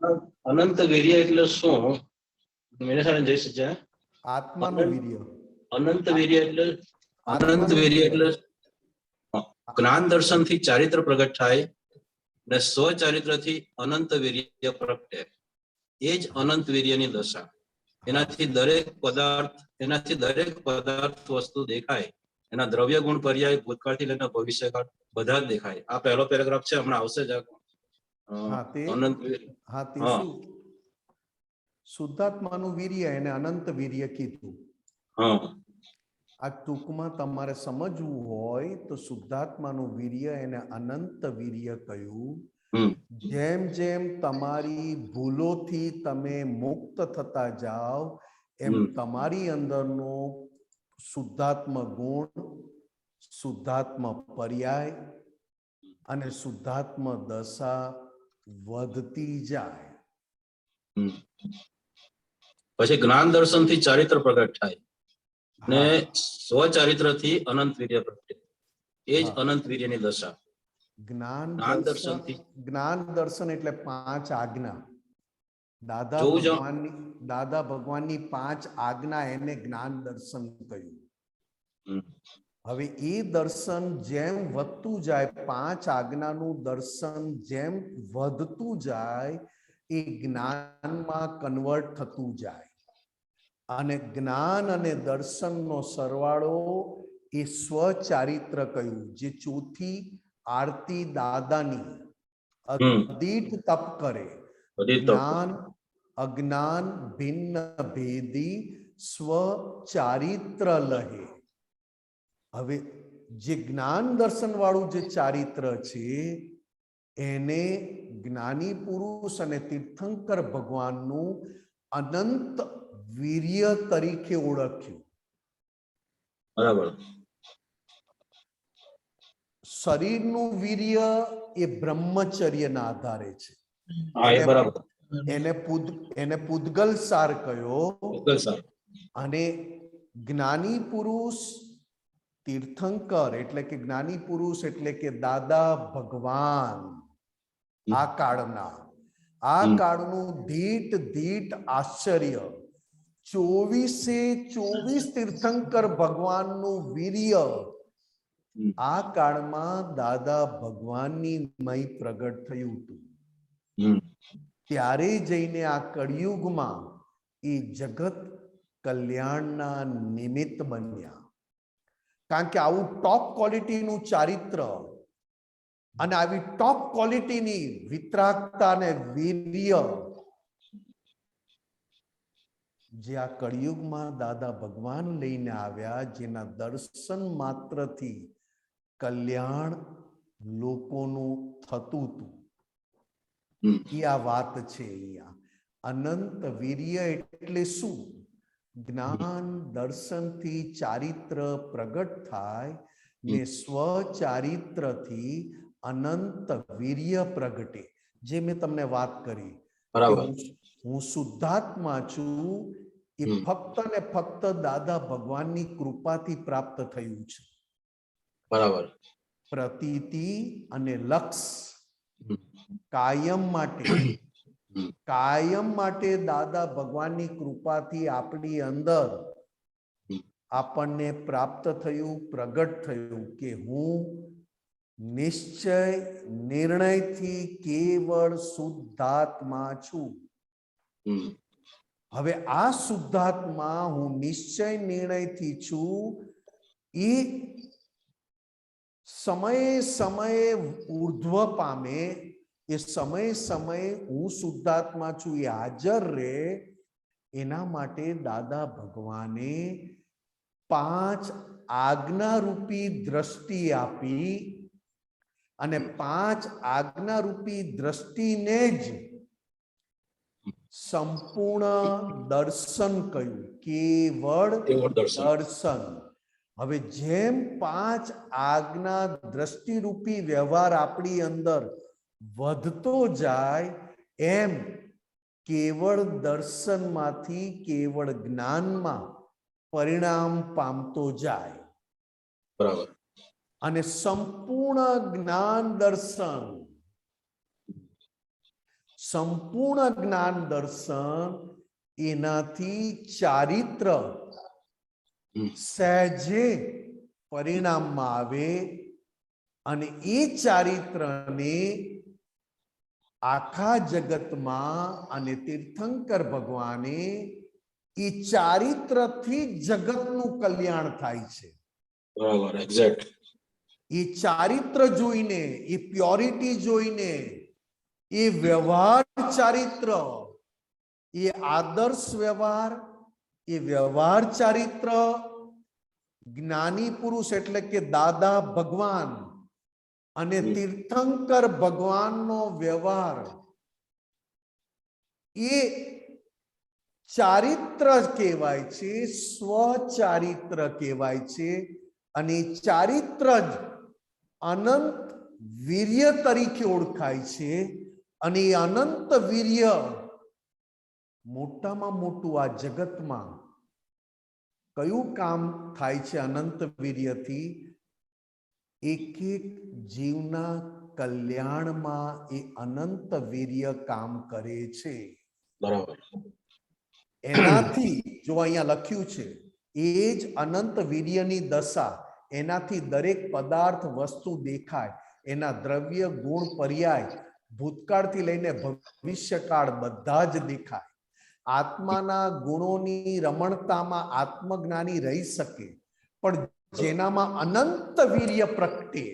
અનંત વીર્ય એટલે શું? નિશાનંદ જય સચ્ચિદાનંદ. આત્માનું વીર્ય. અનંત વીર્ય એટલે જ્ઞાન દર્શન થી ચારિત્ર પ્રગટ થાય અને સ્વચારિત્ર થી અનંત વીર્ય પ્રગટે. એ જ અનંત વીર્યની દશા. એનાથી દરેક પદાર્થ વસ્તુ દેખાય. એના દ્રવ્ય ગુણ પર્યાય ભૂતકાળથી લઈને ભવિષ્યકાળ બધા જ દેખાય. આ પહેલો પેરેગ્રાફ છે, હમણાં આવશે જ. હા તે અનંત વીર્ય. હા તે હા. શું શુદ્ધાત્માનું વીર્ય એને અનંત વીર્ય કીધું. હા આ ટૂંકમાં તમારે સમજવું હોય તો શુદ્ધાત્માનું વીર્ય એને અનંત વીર્ય કહ્યું. હમ જેમ જેમ તમારી ભૂલોથી તમે મુક્ત થતા જાઓ એમ તમારી અંદરનો શુદ્ધાત્મ ગુણ, શુદ્ધાત્મ પર્યાય અને શુદ્ધાત્મ દશા વધતી જાય. હમ. પછી જ્ઞાન દર્શન થી ચારિત્ર પ્રગટ થાય ને સ્વચારિત્ર થી અનંત વીર્ય પ્રગટે. એ જ અનંત વીર્યની દશા. જ્ઞાન જ્ઞાન દર્શન. દર્શનથી. જ્ઞાન દર્શન એટલે 5 આજ્ઞા. જોવું જાઓ. દાદા ભગવાનની 5 આજ્ઞા એને જ્ઞાન દર્શન કહ્યું. હમ. હવે એ દર્શન જેમ વધતું જાય, 5 આજ્ઞાનું દર્શન જેમ વધતું જાય એ જ્ઞાનમાં કન્વર્ટ થતું જાય. અને જ્ઞાન અને દર્શનનો સરવાળો એ સ્વચારિત્ર કહ્યું. જે ચોથી આરતી દાદાની અદીઠ તપ કરે. બધી તપ. જ્ઞાન અજ્ઞાન ભિન્ન ભેદી સ્વચારિત્ર લહે. હવે જે જ્ઞાન દર્શન વાળું જે ચારિત્ર છે એને જ્ઞાની પુરુષ અને તીર્થંકર ભગવાનનું અનંત વીર્ય તરીકે ઓળખ્યું. બરાબર. શરીરનું વીર્ય એ બ્રહ્મચર્યના આધારે છે. હા, એ બરાબર. એને પૂદગલ સાર કયો. બિલકુલ સર. અને જ્ઞાની પુરુષ તીર્થંકર એટલે કે જ્ઞાની પુરુષ એટલે કે દાદા ભગવાન આ કાળનું દીઠ આશ્ચર્ય 24 તીર્થંકર ભગવાનનું વીર્ય આ કાળમાં દાદા ભગવાનની મય પ્રગટ થયું હતું. ત્યારે જઈને આ કળિયુગમાં એ જગત કલ્યાણના નિમિત્ત બન્યા. કારણ કે આવું ટોપ ક્વોલિટીનું ચારિત્ર અને આવી ટોપ ક્વોલિટીની વિતરાગતા અને વીર્ય જે આ કળિયુગમાં દાદા ભગવાન લઈને આવ્યા, જેના દર્શન માત્રથી કલ્યાણ લોકોનું થતું હતું. એ આ વાત છે અહીંયા. અનંત વીર્ય એટલે શું? જ્ઞાન દર્શનથી ચારિત્ર પ્રગટ થાય ને સ્વચારિત્રથી અનંત વીર્ય પ્રગટે. જે મેં તમને વાત કરી કે બરાબર હું શુદ્ધાત્મા છું એ હમ. ફક્ત ને ફક્ત દાદા ભગવાનની કૃપાથી પ્રાપ્ત થયું છે. બરાબર પ્રતીતિ અને લક્ષ હમ. કાયમ માટે દાદા ભગવાનની કૃપાથી આપણી અંદર હમ. આપણને પ્રાપ્ત થયું, પ્રગટ થયું કે હું નિશ્ચય નિર્ણયથી કેવળ શુદ્ધાત્મા છું. હમ. હવે આ શુદ્ધાત્મા હું નિશ્ચય નિર્ણયથી છું એ સમયે સમયે ઉર્ધ્વ પામે, એ સમયે સમયે હું શુદ્ધાત્મા છું એ હાજર રહે, એના માટે દાદા ભગવાને 5 આજ્ઞારૂપી દ્રષ્ટિ આપી અને 5 આજ્ઞારૂપી દ્રષ્ટિને જ સંપૂર્ણ દર્શન કહ્યું, કેવળ દર્શન. હવે જેમ 5 આજ્ઞા દ્રષ્ટિરૂપી વ્યવહાર આપણી અંદર વધતો જાય એમ કેવળ દર્શનમાંથી કેવળ જ્ઞાનમાં પરિણામ પામતો જાય. બરાબર અને સંપૂર્ણ જ્ઞાન દર્શન, સંપૂર્ણ જ્ઞાન દર્શન એનાથી ચારિત્ર સહેજે પરિણામમાં આવે અને એ ચારિત્રને આખા જગતમાં અને તીર્થંકર ભગવાને એ ચારિત્રથી જગતનું કલ્યાણ થાય છે. બરાબર એક્ઝેક્ટ. એ ચારિત્ર જોઈને, એ પ્યોરિટી જોઈને, એ વ્યવહાર ચારિત્ર, એ આદર્શ વ્યવહાર, એ વ્યવહાર ચારિત્ર જ્ઞાની પુરુષ એટલે કે દાદા ભગવાન અને તીર્થંકર ભગવાનનો વ્યવહાર એ ચારિત્ર કહેવાય છે, સ્વચારિત્ર કહેવાય છે. અને ચારિત્ર જ અનંત વીર્ય તરીકે ઓળખાય છે. અને એ અનંત વીર્ય મોટામાં મોટું આ જગતમાં કયું કામ થાય છે? અનંત વીર્યથી એક એક જીવના કલ્યાણમાં એ અનંત વીર્ય કામ કરે છે. બરાબર એનાથી જો અહીંયા લખ્યું છે એ જ અનંત વીર્યની દશા, એનાથી દરેક પદાર્થ વસ્તુ દેખાય, એના દ્રવ્ય ગુણ પર્યાય ભૂતકાળથી લઈને ભવિષ્યકાળ બધા જ દેખાય. આત્માના ગુણોની રમણતામાં આત્મજ્ઞાની રહી શકે, પણ જેનામાં અનંત વીર્ય પ્રગટે,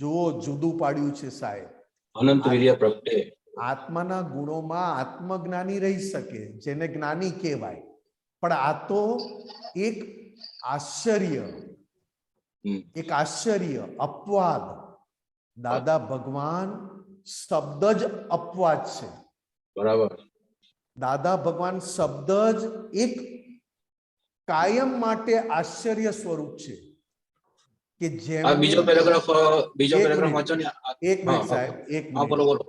જુઓ જુદું પાડ્યું છે સાહેબ. અનંત વીર્ય પ્રગટે. આત્માના ગુણોમાં આત્મજ્ઞાની રહી શકે, જેને જ્ઞાની કહેવાય. પણ આ તો એક આશ્ચર્ય, એક આશ્ચર્ય અપવાદ. દાદા ભગવાન શબ્દ જ અપવાદ છે. બરાબર. દાદા ભગવાન શબ્દ જ એક કાયમ માટે આશ્ચર્ય સ્વરૂપ છે કે જેમ બીજો પેરેગ્રાફ વાંચો ને. એક મિનિટ સાહેબ, એક હા બોલો બોલો.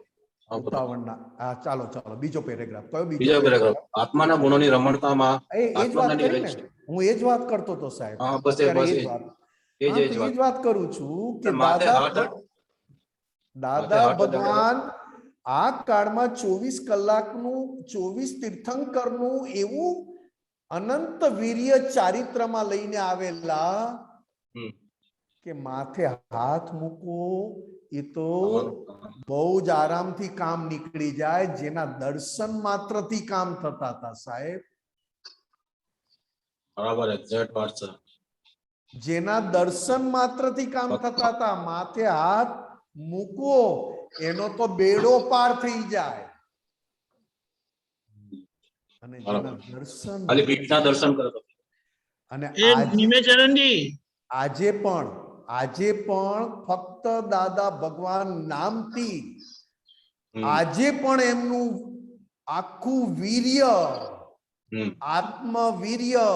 ઉતાવળના. હા ચાલો ચાલો, બીજો પેરેગ્રાફ કયો? બીજો પેરેગ્રાફ આત્માના ગુણોની રમણતામાં એ જ વાત કરી ને, હું એ જ વાત કરતો હતો સાહેબ. હા બસ એ જ વાત કરું છું કે દાદા ભગવાન આ કાળમાં 24 કલાકનું 24 તીર્થંકરનું એવું અનંત વીર્ય ચારિત્રમાં લઈને આવેલા કે માથે હાથ મૂકો એ તો બહુ જ આરામથી કામ નીકળી જાય, જેના દર્શન માત્રથી કામ થતા હતા સાહેબ. બરાબર એક્ઝેક્ટ વાત છે. જેના દર્શન માત્રથી કામ થતા હતા, માથે હાથ મૂકો એનો તો બેડો પાર થઈ જાય. અને જેના દર્શન ખાલી પીઠના દર્શન કરતો. અને આજે પણ ફક્ત દાદા ભગવાન નામથી આજે પણ એમનું આખું વીર્ય, આત્મવીર્ય,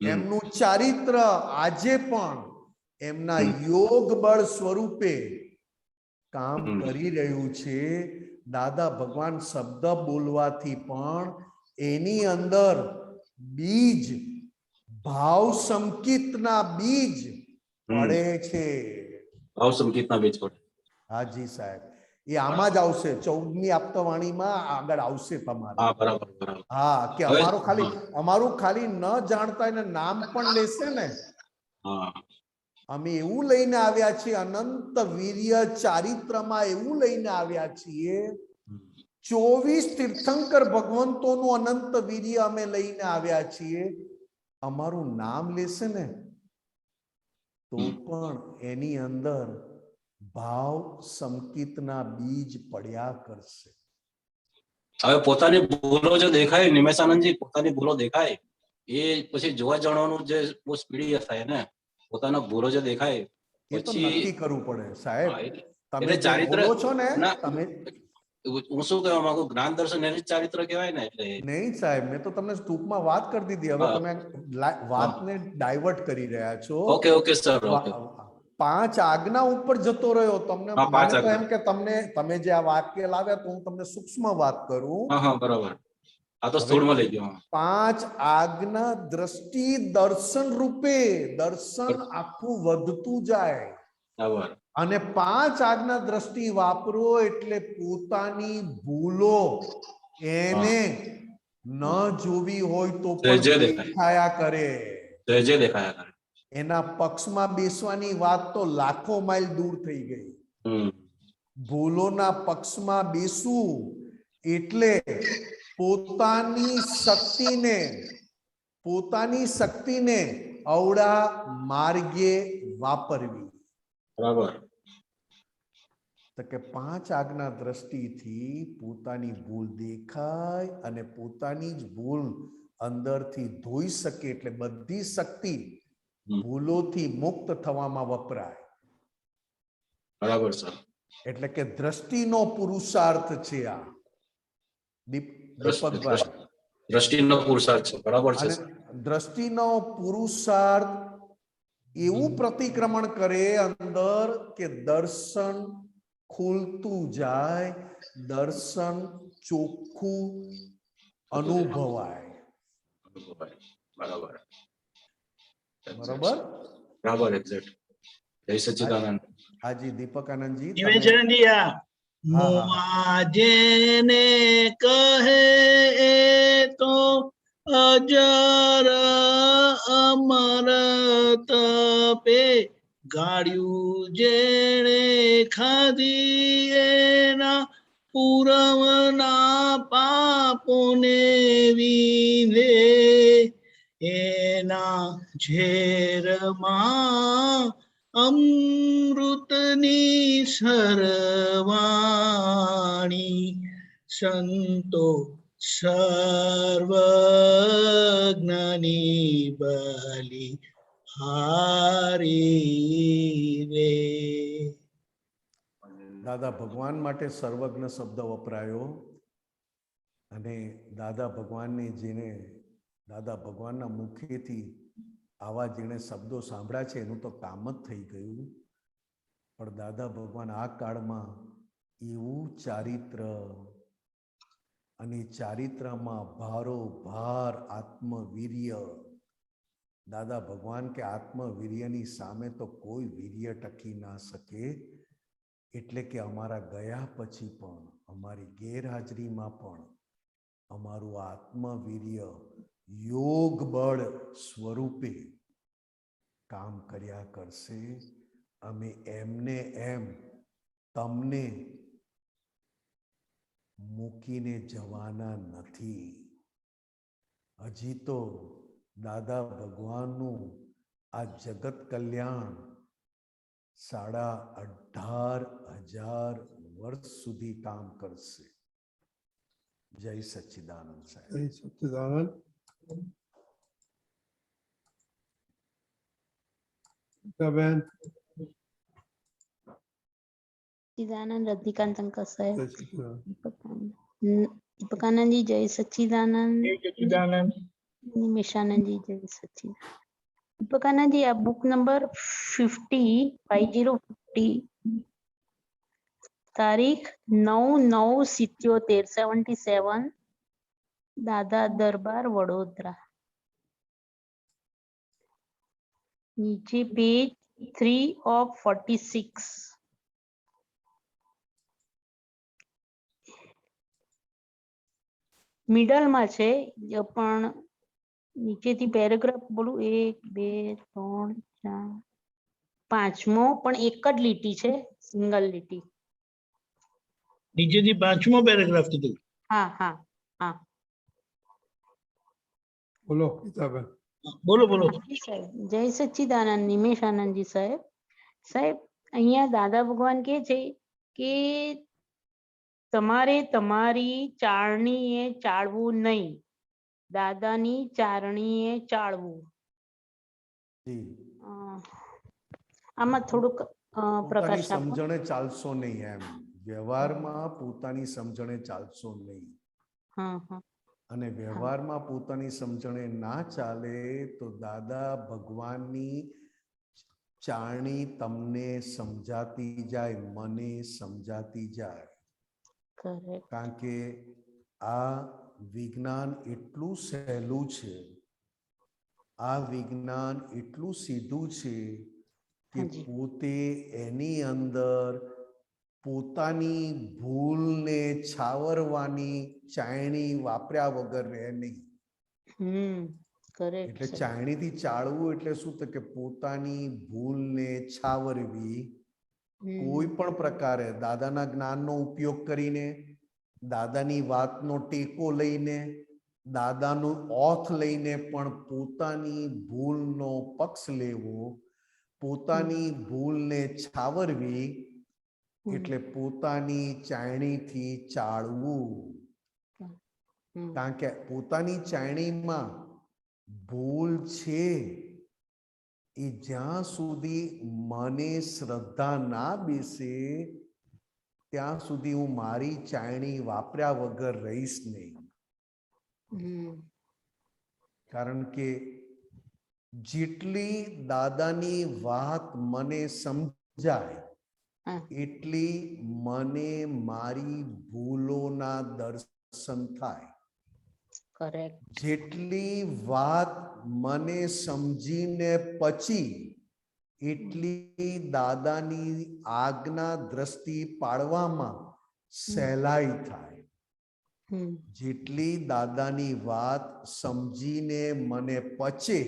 એમનું ચારિત્ર આજે પણ એમના યોગ બળ સ્વરૂપે કામ હમ. કરી રહ્યું છે. દાદા ભગવાન શબ્દ બોલવાથી પણ એની અંદર બીજ, ભાવ સંકિતના બીજ પડે છે. ભાવ સંકેતના બીજ પડે. હાજી સાહેબ, એ આમાં જ આવશે. 14મી આપતાવાણીમાં આગળ આવશે તમારે. હા, બરાબર બરાબર. હા, કે હવે અમારું ખાલી ન જાણતા એને નામ પણ લેશે ને. હા, અમે એવું લઈને આવ્યા છીએ, અનંત વીર્ય ચારિત્રમાં એવું લઈને આવ્યા છીએ. 24 તીર્થંકર ભગવંતોનું અનંત વીર્ય અમે લઈને આવ્યા છીએ. અમારું નામ લેશે ને તો પણ એની અંદર ભાવ સંકિતના બીજ પડ્યા કરશે. હવે પોતાની ભૂલો જો દેખાય, નિમેશાનંદજી, પોતાની ભૂલો દેખાય, એ પછી જોવા જાણવાનું જે બહુ સ્પીડી થાય ને. પોતાના ભૂલો જો દેખાય એ તો પછી નક્કી કરવું પડે સાહેબ. હા, એટલે તમે જે ચારિત્ર બોલો છો ને, ના, તમે હું શું કહેવા માંગુ, જ્ઞાન દર્શન એને જ ચારિત્ર કહેવાય ને. એટલે નહીં સાહેબ, મેં તો તમને ટૂંકમાં વાત કરી દીધી. હવે હા. તમે વાતને ડાયવર્ટ કરી રહ્યા છો. Okay okay sir, okay. 5 આજ્ઞા ઉપર જતો રહ્યો. તમને હા, 5 મને તો એમ આજ્ઞા. કે તમે જે આ વાક્ય લાવ્યા તો હું તમને સૂક્ષ્મ વાત કરું. હા હા, બરાબર. આ તો હવે સ્થૂળમાં લઈ ગયો. 5 આજ્ઞા દ્રષ્ટિ દર્શન રૂપે, દર્શન આખું વધતું જાય. બરાબર. અને 5 આજ્ઞા દ્રષ્ટિ વાપરો એટલે પોતાની ભૂલો એને ન જોવી હોય તો પણ જે દેખાય, દેખાયા કરે. જે દેખાયા કરે. એના પક્ષમાં બેસવાની વાત તો લાખો માઇલ દૂર થઈ ગઈ. ભૂલોના પક્ષમાં બેસવું એટલે પોતાની શક્તિને અવળા માર્ગે વાપરવી. બરાબર. તો કે 5 આજ્ઞા દ્રષ્ટિથી પોતાની ભૂલ દેખાય અને પોતાની જ ભૂલ અંદરથી ધોઈ શકે. એટલે બધી શક્તિ ભૂલોથી મુક્ત થવામાં વપરાય. બરાબર સર. એટલે કે દ્રષ્ટિનો પુરુષાર્થ છે આ દીપકભાઈ. દ્રષ્ટિનો પુરુષાર્થ છે. બરાબર છે. અને દ્રષ્ટિનો પુરુષાર્થ એવું પ્રતિક્રમણ કરે અંદર કે દર્શન ખુલતું જાય, દર્શન ચોખ્ખું અનુભવાય. બરાબર બરાબર. બરાબર, એક્ઝેક્ટ. જય સચ્ચિદાનંદ. હાજી દીપકાનંદજી, નિવેશનજી, આ મુઆ જેને કહે એ તો અજર અમર તપે, ગાળ્યું જેણે ખાધી એના પૂરવના પાપોને વિંધે, એના ઝેરમાં અમૃતની સરવાણી, સંતો સર્વજ્ઞની બલિ હારી રે. દાદા ભગવાન માટે સર્વજ્ઞ શબ્દ વપરાયો. અને દાદા ભગવાનને જેને દાદા ભગવાનના મુખેથી આવા જેણે શબ્દો સાંભળ્યા છે એનું તો કામ જ થઈ ગયું. પણ દાદા ભગવાન આ કાળમાં એવું ચારિત્ર, અને ચારિત્રમાં ભારોભાર આત્મવીર્ય. દાદા ભગવાન કે આત્મવીર્યની સામે તો કોઈ વીર્ય ટકી ના શકે. એટલે કે અમારા ગયા પછી પણ, અમારી ગેરહાજરીમાં પણ અમારું આત્મવીર્ય યોગ બળ સ્વરૂપે કામ કર્યા કરશે. અમે એમને એમ તમને મૂકીને જવાના નથી. હજી તો દાદા ભગવાનનું આ જગત કલ્યાણ 18,500 વર્ષ સુધી કામ કરશે. જય સચ્ચિદાનંદ સાહેબ. જય સચ્ચિદાનંદ. બેન સચ્ચિદાનંદ, રજનીકાંત અંકલ સાહેબ, જય સચ્ચિદાનંદ. દીપકાનંદજી જય સચ્ચિદાનંદ, સચ્ચિદાનંદ. નિમેશાનંદજી જય સચ્ચિદાનંદ. દીપકાનંદજી, આ બુક નંબર 50 તારીખ 9/9/77 77 દાદા દરબાર વડોદરા. નીચે પેજ 3 of 46. મિડલમાં છે પણ નીચેથી પેરેગ્રાફ બોલું 1 2 3 4 પાંચમો પણ એક જ લીટી છે, સિંગલ લીટી. નીચેથી 5મો પેરેગ્રાફ કીધું. હા હા હા. બોલો ગીતાબેન. બોલો બોલો. જી સાહેબ, જય સચ્ચિદાનંદ. નિમેશાનંદજી સાહેબ. સાહેબ અહીંયા દાદા ભગવાન કહે છે કે તમારે તમારી ચાળણીએ ચાળવું નહીં, દાદાની ચારણીએ ચાળવું. જી. આમાં થોડુંક પોતાની પ્રકાશ આપો. સમજણે ચાલશો નહીં એમ. વ્યવહારમાં પોતાની સમજણે ચાલશો નહીં. હા હા. અને વ્યવહારમાં પોતાની સમજણે ના ચાલે તો દાદા ભગવાનની ચારણી તમને સમજાતી જાય, મને સમજાતી જાય. Correct. કારણ કે આ વિજ્ઞાન એટલું સહેલું છે, આ વિજ્ઞાન એટલું સીધું છે કે હાજી. પોતે એની અંદર પોતાની ભૂલને છાવરવાની ચાયણી વાપર્યા વગર રહે નહીં. Correct. એટલે ચાયણીથી ચાળવું એટલે શું? તો કે પોતાની ભૂલને છાવરવી. કોઈ પણ પ્રકારે દાદાના જ્ઞાનનો ઉપયોગ કરીને, દાદાની વાતનો ટેકો લઈને, દાદાનું ઓથ લઈને પણ પોતાની ભૂલનો પક્ષ લેવો, પોતાની ભૂલને છાવરવી એટલે પોતાની ચાયણીથી ચાળવું. કારણ કે પોતાની ચાયણીમાં ભૂલ છે એ જ્યાં સુધી મને શ્રદ્ધા ના બેસે ત્યાં સુધી હું મારી ચાયણી વાપર્યા વગર રહીશ નહીં. કારણ કે જેટલી દાદાની વાત મને સમજાય એટલી મને મારી ભૂલોના દર્શન થાય. Correct. જેટલી વાત મને સમજીને પછી એટલી દાદાની આજ્ઞા દ્રષ્ટિ પાડવામાં સહેલાઈ થાય. જેટલી દાદાની વાત સમજીને મને પચે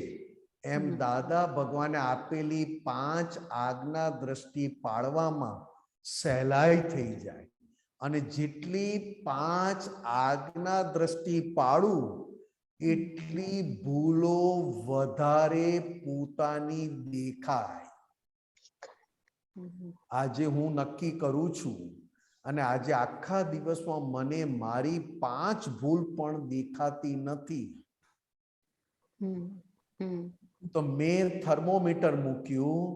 એમ દાદા ભગવાને આપેલી 5 આજ્ઞા દ્રષ્ટિ પાડવામાં સહેલાઈ થઈ જાય. અને જેટલી 5 આજ્ઞા દ્રષ્ટિ પાડું એટલી ભૂલો વધારે પોતાની દેખાય. આજે હું નક્કી કરું છું અને આજે આખા દિવસમાં મને મારી 5 ભૂલ પણ દેખાતી નથી. તો મેં થર્મોમીટર મૂક્યું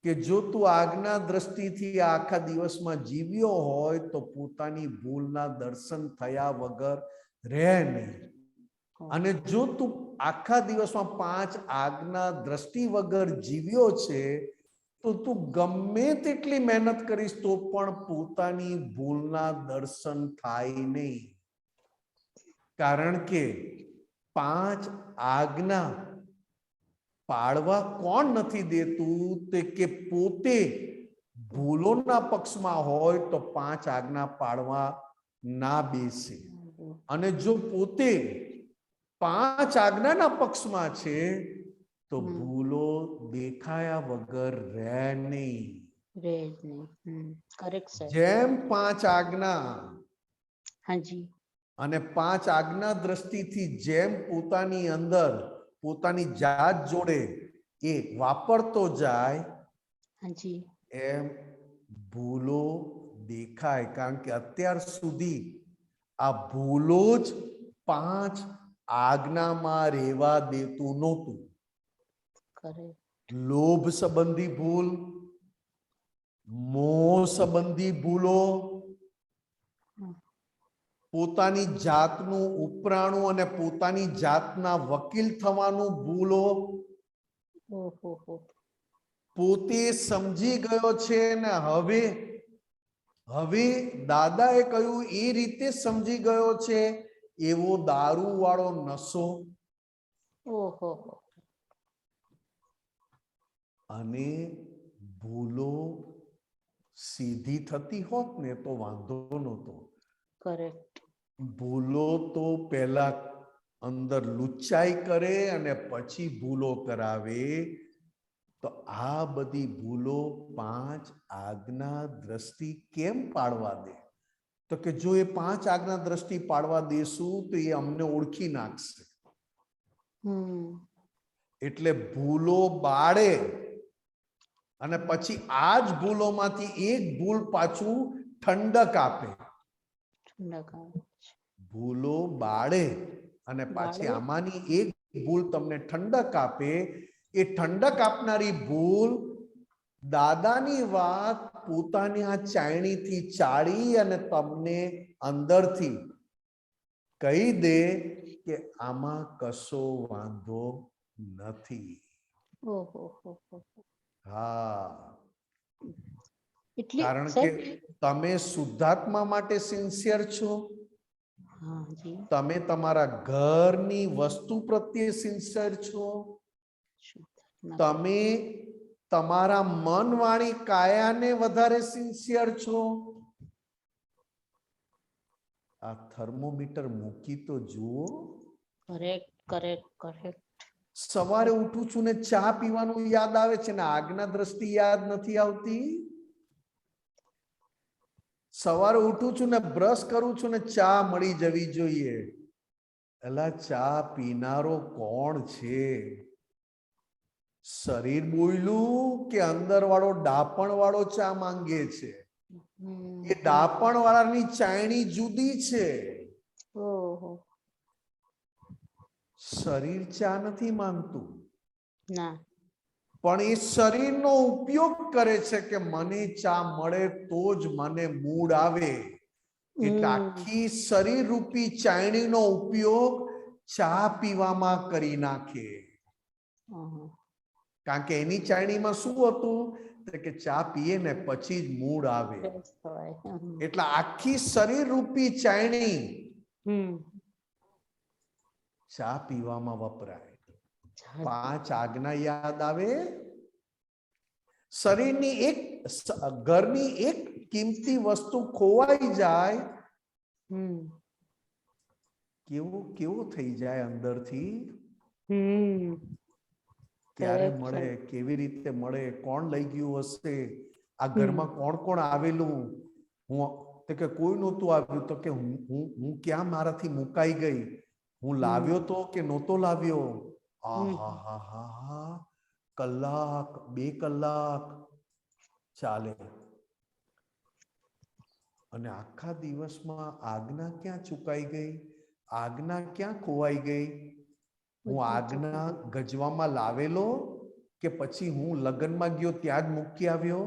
કે જો તું આજ્ઞા દ્રષ્ટિથી આખા દિવસમાં જીવ્યો હોય તો પોતાની ભૂલના દર્શન થયા વગર રહે નહીં. અને જો તું આખા દિવસમાં 5 આજ્ઞા દ્રષ્ટિ વગર જીવ્યો છે તો તું ગમે તેટલી મહેનત કરીશ તો પણ પોતાની ભૂલના દર્શન થાય નહીં. કારણ કે 5 આજ્ઞા પાડવા કોણ નથી દેતું? તે કે પોતે ભૂલોના પક્ષમાં હોય તો 5 આજ્ઞા પાડવા ના બેસે. અને જો પોતે 5 આજ્ઞાના પક્ષમાં છે તો ભૂલો દેખાયા વગર રહે નહીં. જેમ 5 આજ્ઞા હાજી. અને 5 આજ્ઞા દ્રષ્ટિથી જેમ પોતાની અંદર પોતાની જાત જોડે એ વાપરતો જાય એમ ભૂલો દેખાય. કારણ કે અત્યાર સુધી આ ભૂલો જ 5 આજ્ઞામાં રહેવા દેતું નહોતું. લોભ સંબંધી ભૂલ, મોહ સંબંધી ભૂલો, પોતાની જાતનું ઉપરાણું અને પોતાની જાતના વકીલ થવાનું ભૂલો, પોતે સમજી ગયો છે ને હવે હવે દાદાએ કહ્યું એ રીતે સમજી ગયો છે એવો દારૂ વાળો નશો ઓહો અને ભૂલો સીધી થતી હોત ને તો વાંધો નહોતો. કરેક્ટ. ભૂલો તો પહેલા અંદર લુચ્ચાઈ કરે અને પછી ભૂલો કરાવે. તો આ બધી ભૂલો 5 આજ્ઞા દ્રષ્ટિ કેમ પાડવા દે? તો કે જો એ 5 આજ્ઞા દ્રષ્ટિ પાડવા દેશું તો એ અમને ઓળખી નાખશે. એટલે ભૂલો બાળે અને પછી આ જ ભૂલોમાંથી એક ભૂલ પાછું ઠંડક આપે. ભૂલો બાળે અને પાછી આમાંની એક ભૂલ તમને ઠંડક આપે. એ ઠંડક આપનારી ભૂલ દાદાની વાત પોતાની આ ચાયણીથી ચાળી અને તમને અંદરથી કહી દે કે આમાં કશો વાંધો નથી. હા, કારણ કે તમે શુદ્ધાત્મા માટે સિન્સિયર છો. તમે તમારા ઘરની વસ્તુ પ્રત્યે સિન્સિયર છો. તમે તમારા મન વાણી કાયાને વધારે સિન્સિયર છો. આ થર્મોમીટર મૂકી તો જુઓ. Correct correct correct. સવારે ઉઠું છું ને ચા પીવાનું યાદ આવે છે ને આજ્ઞા દ્રષ્ટિ યાદ નથી આવતી. સવારે ઉઠું છું ને બ્રશ કરું છું ને ચા મળી જવી જોઈએ. એલા ચા પીનારો કોણ છે? શરીર બોયલું કે અંદર વાળો ડાપણ વાળો ચા માંગે છે? એ ડાપણ વાળાની ચાયણી જુદી છે. શરીર ચા નથી માંગતું. પણ એ શરીરનો ઉપયોગ કરે છે કે મને ચા મળે તો જ મને મૂડ આવે. એટલે આખી શરીર રૂપી ચાયણીનો ઉપયોગ ચા પીવામાં કરી નાખે. કારણ કે એની ચાયણીમાં શું હતું કે ચા પીએ ને પછી જ મૂડ આવે. એટલે આખી શરીર રૂપી ચાયણી ચા પીવામાં વપરાય. 5 આજ્ઞા યાદ આવે. શરીરની એક ઘરની એક કિંમતી વસ્તુ ખોવાઈ જાય કેવો થઈ જાય અંદરથી. ક્યારે મળે, કેવી રીતે મળે, કોણ લઈ ગયું હશે, આ ઘરમાં કોણ કોણ આવેલું. હું કે કોઈ નહોતું આવ્યું તો કે હું ક્યાં મારાથી મુકાઈ ગઈ, હું લાવ્યો તો કે નહોતો લાવ્યો. કલાક 2 કલાક ચાલે અને આખા દિવસમાં આજ્ઞા ક્યાં ચુકાઈ ગઈ, આજ્ઞા ક્યાં ખોવાઈ ગઈ. હું આજ્ઞા ગજવામાં લાવેલો કે પછી હું લગ્નમાં ગયો ત્યાં જ મૂકી આવ્યો.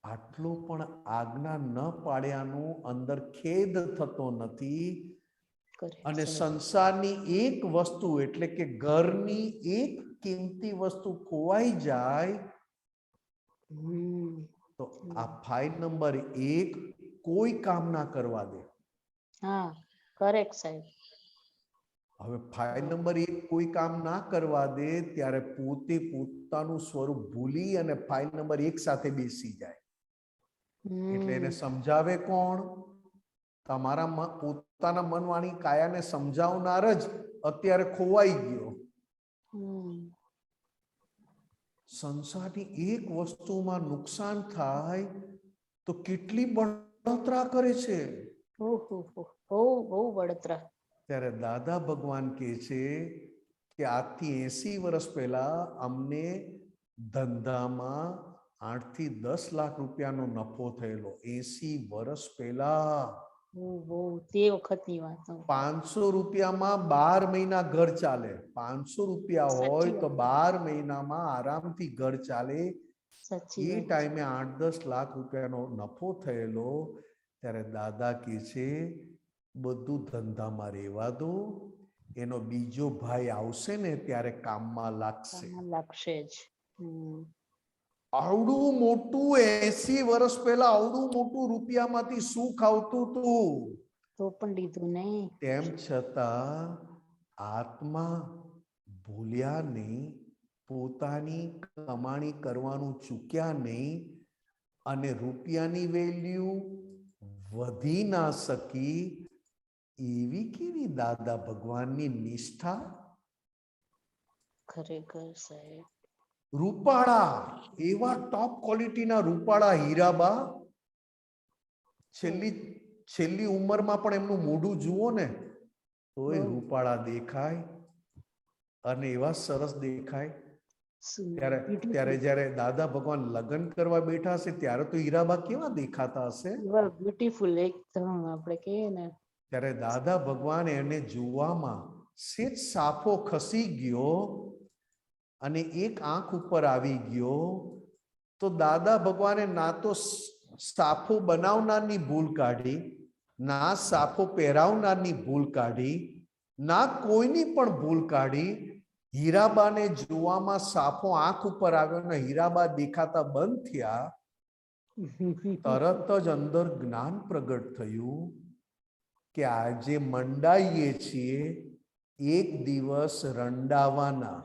આટલો પણ આજ્ઞા ન પાડ્યાનું અંદર ખેદ થતો નથી. અને સંસારની એક વસ્તુ એટલે કે ઘરની એક કિંમતી વસ્તુ ખોવાઈ જાય તો આ ફાઇલ નંબર 1 કોઈ કામ ના કરવા દે. હા, કરેક્ટ સાહેબ. હવે ફાઇલ નંબર 1 કોઈ કામ ના કરવા દે ત્યારે પોતે પોતાનું સ્વરૂપ ભૂલી અને ફાઇલ નંબર 1 સાથે બેસી જાય. એટલે એને સમજાવે કોણ? તમારા પોતાના મન વાણી કાયાને સમજાવનાર જ અત્યારે ખોવાઈ ગયો. સંસારની એક વસ્તુમાં નુકસાન થાય તો કેટલી બળતરા કરે છે. બહુ બળતરા. ત્યારે દાદા ભગવાન કહે છે કે આજથી 80 વર્ષ પહેલા અમને ધંધામાં 8 થી 10 લાખ રૂપિયાનો નફો થયેલો. 80 વર્ષ પહેલા. તે વખતની વાત. 500 રૂપિયામાં 12 મહિના ઘર ચાલે. 500 રૂપિયા હોય તો 12 મહિનામાં આરામથી ઘર ચાલે. એ ટાઈમે 8-10 લાખ રૂપિયાનો નફો થયેલો. ત્યારે દાદા કહે છે બધું ધંધામાં રહેવા દો, એનો બીજો ભાઈ આવશે ને ત્યારે કામમાં લાગશે. આવડું મોટું 80 વર્ષ પહેલા આવડું મોટું રૂપિયામાંથી સુખ આવતું હતું, તો પણ લીધું નહીં. તેમ છતાં આત્મા ભૂલ્યા નહીં, પોતાની કમાણી કરવાનું ચૂક્યા નહીં, અને રૂપિયાની વેલ્યુ વધી ના શકી. એવી કેવી દાદા ભગવાનની નિષ્ઠા! ખરેખર સાહેબ. રૂપાળા, એવા ટોપ ક્વોલિટીના રૂપાળા હીરાબા, છેલ્લી ઉંમરમાં પણ એમનું મોઢું જુઓ ને તોય રૂપાળા દેખાય અને એવા સરસ દેખાય. ત્યારે જ્યારે દાદા ભગવાન લગ્ન કરવા બેઠા હશે ત્યારે તો હીરાબા કેવા દેખાતા હશે! બ્યુટીફુલ એકદમ, આપણે કહીએ ને. ત્યારે દાદા ભગવાન એને જોવામાં સેજ સાફો ખસી ગયો અને એક આંખ ઉપર આવી ગયો, તો દાદા ભગવાને ના તો સાફો બનાવનારની ભૂલ કાઢી, ના સાફો પહેરાવનારની ભૂલ કાઢી, ના કોઈની પણ ભૂલ કાઢી. હીરાબાને જોવામાં સાફો આંખ ઉપર આવ્યો ને હીરાબા દેખાતા બંધ થયા. તરત જ અંદર જ્ઞાન પ્રગટ થયું કે આજે મંડાઈએ છીએ, એક દિવસ રંડાવાના.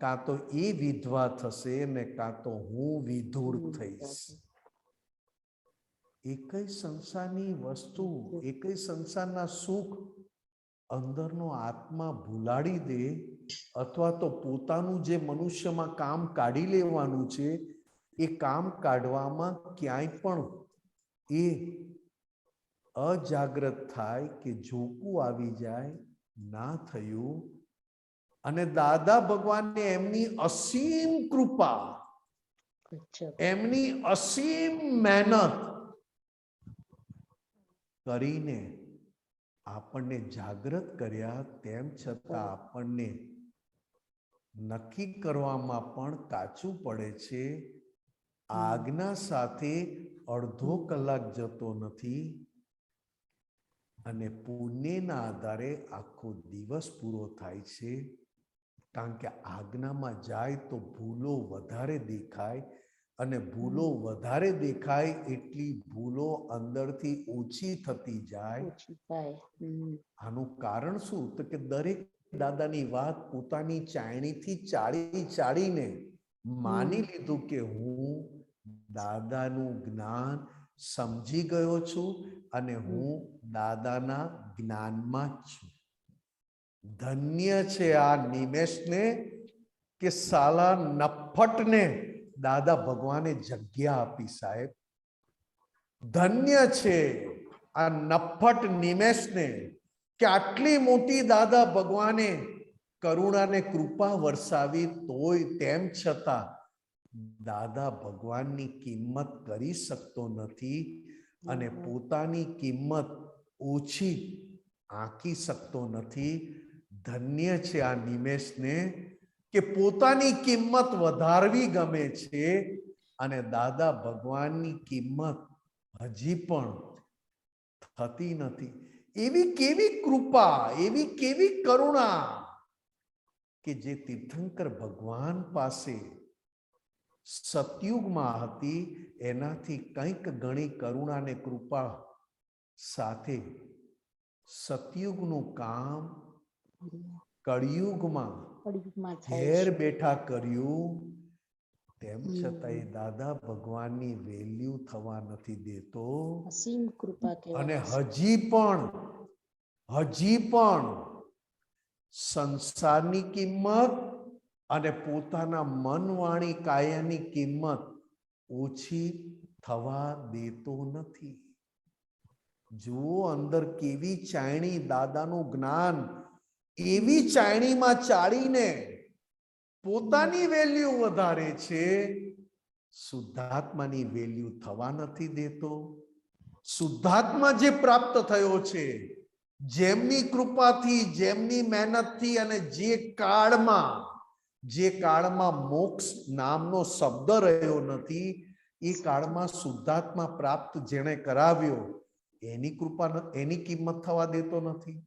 કાં તો એ વિધવા થશે ને કાં તો હું વિધુર થઈશ. એકઈ સંસારની વસ્તુ, એકઈ સંસારના સુખ અંદરનો આત્મા ભૂલાડી દે, અથવા તો પોતાનું જે મનુષ્યમાં કામ કાઢી લેવાનું છે એ કામ કાઢવામાં ક્યાંય પણ એ અજાગ્રત થાય કે ઝોકું આવી જાય. ના થયું. અને દાદા ભગવાનને એમની અસીમ કૃપા, એમની અસીમ મહેનત કરીને આપણને જાગૃત કર્યા. તેમ છતાં આપણને નક્કી કરવામાં પણ કાચું પડે છે. આજ્ઞા સાથે અડધો કલાક જતો નથી અને પુણ્યના આધારે આખો દિવસ પૂરો થાય છે. કારણ કે આજ્ઞામાં જાય તો ભૂલો વધારે દેખાય, અને ભૂલો વધારે દેખાય એટલી ભૂલો અંદરથી ઓછી થતી જાય. આનું કારણ શું? તો કે દરેક દાદાની વાત પોતાની ચાયણીથી ચાળીને માની લીધું કે હું દાદાનું જ્ઞાન સમજી ગયો છું અને હું દાદાના જ્ઞાનમાં જ છું. ધન્ય છે આ નિમેષને કે સાલા નફ્ફટને દાદા ભગવાને જગ્યા આપી. સાહેબ, ધન્ય છે આ નફ્ફટ નિમેષને કે આટલી મોટી દાદા ભગવાને કરુણાને કૃપા વરસાવી, તોય તેમ છતાં દાદા ભગવાનની કિંમત કરી શકતો નથી અને પોતાની કિંમત ઓછી આંકી શકતો નથી. ધન્ય છે આ નિમેષને કે પોતાની કિંમત વધારવી ગમે છે અને દાદા ભગવાનની કિંમત હજી પણ થતી નથી. એવી કેવી કૃપા, એવી કેવી કરુણા કે જે તીર્થંકર ભગવાન પાસે સતયુગમાં હતી, એનાથી કંઈક ઘણી કરુણા ને કૃપા સાથે સતયુગનું કામ કળિયુગમાં ઘેર બેઠા કર્યું. તેમ છતાં એ દાદા ભગવાનની વેલ્યુ થવા નથી દેતો. અને હજી પણ સંસારની કિંમત અને પોતાના મન વાણી કાયાની કિંમત ઓછી થવા દેતો નથી. જુઓ અંદર કેવી ચાયણી દાદાનું જ્ઞાન, એવી ચાયણીમાં ચાળીને પોતાની વેલ્યુ વધારે છે, શુદ્ધાત્માની વેલ્યુ થવા નથી દેતો. શુદ્ધાત્મા જે પ્રાપ્ત થયો છે, જેમની કૃપાથી, જેમની મહેનતથી અને જે કાળમાં મોક્ષ નામનો શબ્દ રહ્યો નથી, એ કાળમાં શુદ્ધાત્મા પ્રાપ્ત જેણે કરાવ્યો એની કૃપા, એની કિંમત થવા દેતો નથી.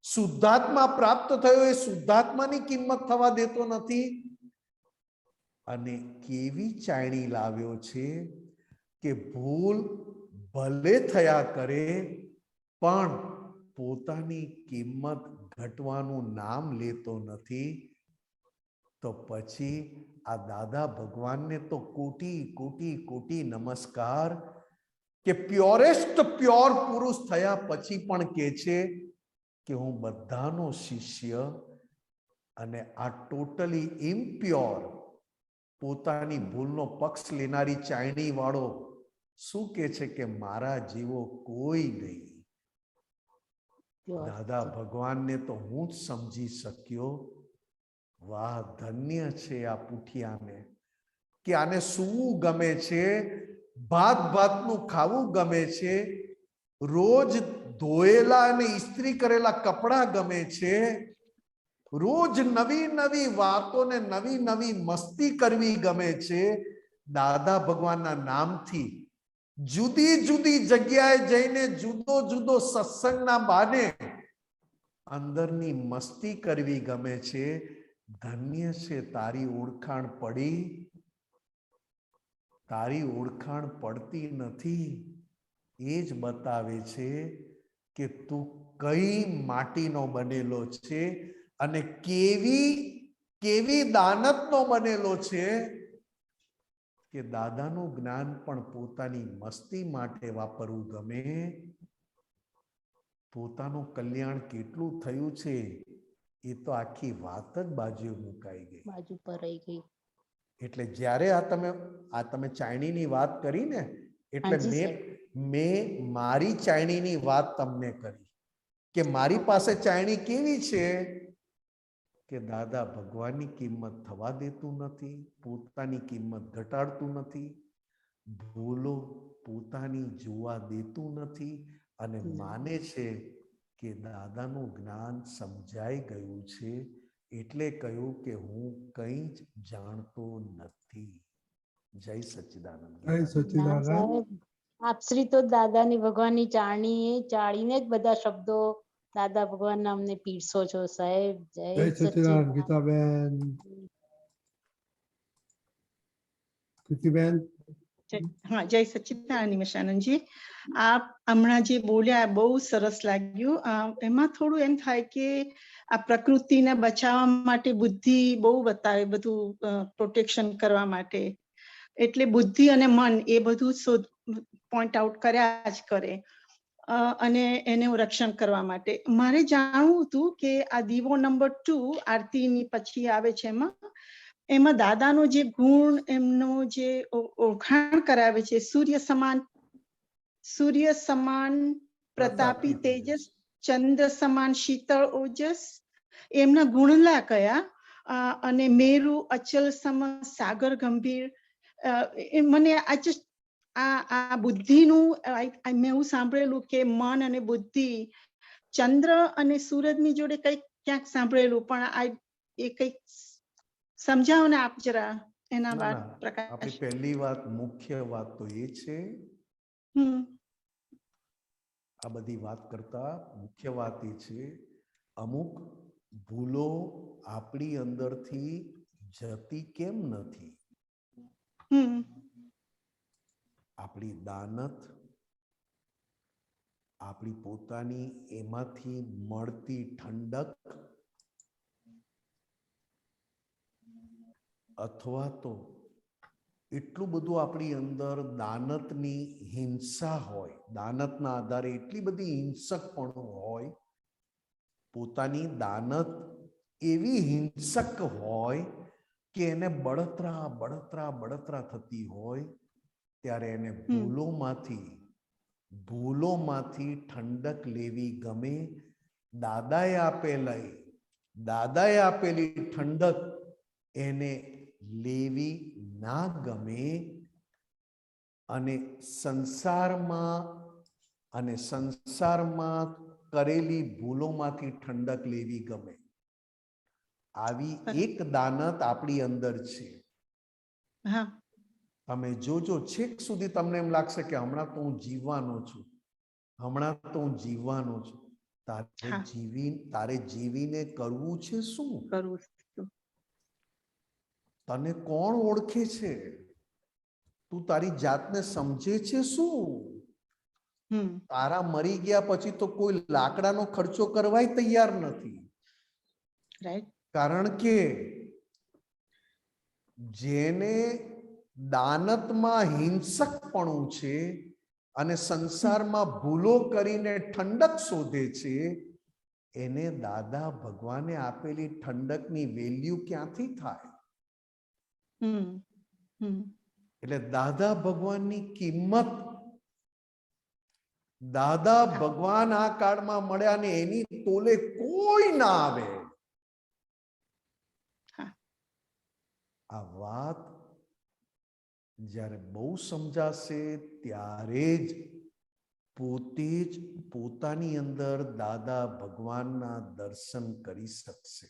શુદ્ધાત્મા પ્રાપ્ત થયો એ શુદ્ધાત્માની કિંમત થવા દેતો નથી. અને કેવી ચાયણી લાવ્યો છે કે ભૂલ ભલે થયા કરે પણ પોતાની કિંમત ઘટવાનું નામ લેતો નથી. તો પછી આ દાદા ભગવાનને તો કોટી કોટી કોટી નમસ્કાર કે પ્યોરેસ્ટ પ્યોર પુરુષ થયા પછી પણ કહે છે કે હું બધાનો શિષ્ય. અને આ ટોટલી ઇમ્પ્યોર પોતાની ભૂલનો પક્ષ લેનારી ચાયણી વાળો શું કે છે કે મારા જેવો કોઈ નહીં. દાદા ભગવાનને તો હું જ સમજી શક્યો. વાહ, ધન્ય છે આ પુઠિયાને કે આને સૂવું ગમે છે, ભાત ભાતનું ખાવું ગમે છે, રોજ ધોયેલા અને ઇસ્ત્રી કરેલા કપડા ગમે છે, રોજ નવી નવી વાતોને નવી નવી મસ્તી કરવી ગમે છે. દાદા ભગવાનના નામથી જુદી જુદી જગ્યાએ જઈને જુદો જુદો સત્સંગના બહાને અંદરની મસ્તી કરવી ગમે છે. ધન્ય છે તારી ઓળખાણ પડી. તારી ઓળખાણ પડતી નથી. એ જ બતાવે છે કે તું કઈ માટીનો બનેલો છે અને કેવી કેવી દાનતનો બનેલો છે કે દાદાનું જ્ઞાન પણ પોતાની મસ્તી માટે વાપરવું ગમે. પોતાનું કલ્યાણ કેટલું થયું છે એ તો આખી વાત જ બાજુ મુકાઈ ગઈ, બાજુ પર રહી ગઈ. એટલે જ્યારે આ તમે ચાયણીની વાત કરી ને એટલે મેં મારી ચાયણીની વાત તમને કરી કે મારી પાસે ચાયણી કેવી છે કે દાદા ભગવાનની કિંમત થવા દેતું નથી, પોતાની કિંમત ઘટાડતું નથી, ભૂલો પોતાની જોવા દેતું નથી અને માને છે કે દાદાનું જ્ઞાન સમજાઈ ગયું છે એટલે કહ્યું કે હું કંઈ જ જાણતો નથી. જય સચ્ચિદાનંદ. જય સચ્ચિદાનંદ. સાહેબ, આપશ્રી તો દાદાની ભગવાનની ચાળીને જ બધા શબ્દો દાદા ભગવાન અમને પીરસો છો સાહેબ. જય જય સચ્ચિદાનંદ. સચ્ચિદાનંદ. ગીતાબેન, કીર્તિબેન. હા, જય સચ્ચિદાનંદ નિમિષાનંદજી. આપ હમણાં જે બોલ્યા બહુ સરસ લાગ્યું. એમાં થોડું એમ થાય કે આ પ્રકૃતિને બચાવવા માટે બુદ્ધિ બહુ બતાવે, બધું પ્રોટેક્શન કરવા માટે. એટલે બુદ્ધિ અને મન એ બધું પોઈન્ટ આઉટ કર્યા જ કરે અને એનું રક્ષણ કરવા માટે. મારે જાણવું હતું કે આ દીવો નંબર 2 આરતીની પછી આવે છે એમાં દાદાનો જે ગુણ, એમનો જે ઓળખાણ કરાવે છે, સૂર્ય સમાન પ્રતાપી તેજસ, ચંદ્ર સમાન શીતળ ઓજસ, એમના ગુણલા કયા? અને મેરુ અચલ સમ સાગર ગંભીર. મને આ બુદ્ધિનું મેં એવું સાંભળેલું કે મન અને બુદ્ધિ ચંદ્ર અને સૂરજની જોડે કંઈક ક્યાંક સાંભળેલું, પણ એ કંઈક સમજાવો ને આપ જરા એના બાદ પ્રકાશ. આપણી પહેલી વાત, મુખ્ય વાત તો એ છે, આ બધી વાત કરતા મુખ્ય વાત એ છે અમુક ભૂલો આપણી અંદરથી જતી કેમ નથી? આપણી દાનત, આપણી પોતાની એમાંથી મળતી ઠંડક, અથવા તો એટલું બધું આપણી અંદર દાનતની હિંસા હોય, દાનતના આધારે એટલી બધી હિંસક પણ હોય, પોતાની દાનત એવી હિંસક હોય કે એને બળતરા બળતરા બળતરા થતી હોય, ત્યારે એને ભૂલોમાંથી ઠંડક લેવી ગમે. દાદાએ આપેલી ઠંડક એને લેવી ના ગમે અને સંસારમાં કરેલી ભૂલોમાંથી ઠંડક લેવી ગમે. આવી એક દાનત આપણી અંદર છે. તમે જોજો, છેક સુધી તમને એમ લાગશે કે હમણાં તો હું જીવવાનો છું, હમણાં તો હું જીવવાનો છું. તારે જીવીને કરવું છે શું? તને કોણ ઓળખે છે? તું તારી જાતને સમજે છે શું? હમ તારા મરી ગયા પછી તો કોઈ લાકડાનો ખર્ચો કરવાય તૈયાર નથી. રાઈટ. કારણ કે જેને દાનતમાં હિંસકપણું છે અને સંસારમાં ભૂલો કરીને ઠંડક શોધે છે, એને દાદા ભગવાને આપેલી ઠંડકની વેલ્યુ ક્યાંથી થાય? હમ હમ એટલે દાદા ભગવાનની કિંમત, દાદા ભગવાન આ કાળમાં મળ્યા ને એની તોલે કોઈ ના આવે. આ વાત જ્યારે બહુ સમજાશે ત્યારે જ પોતે જ પોતાની અંદર દાદા ભગવાનના દર્શન કરી શકશે.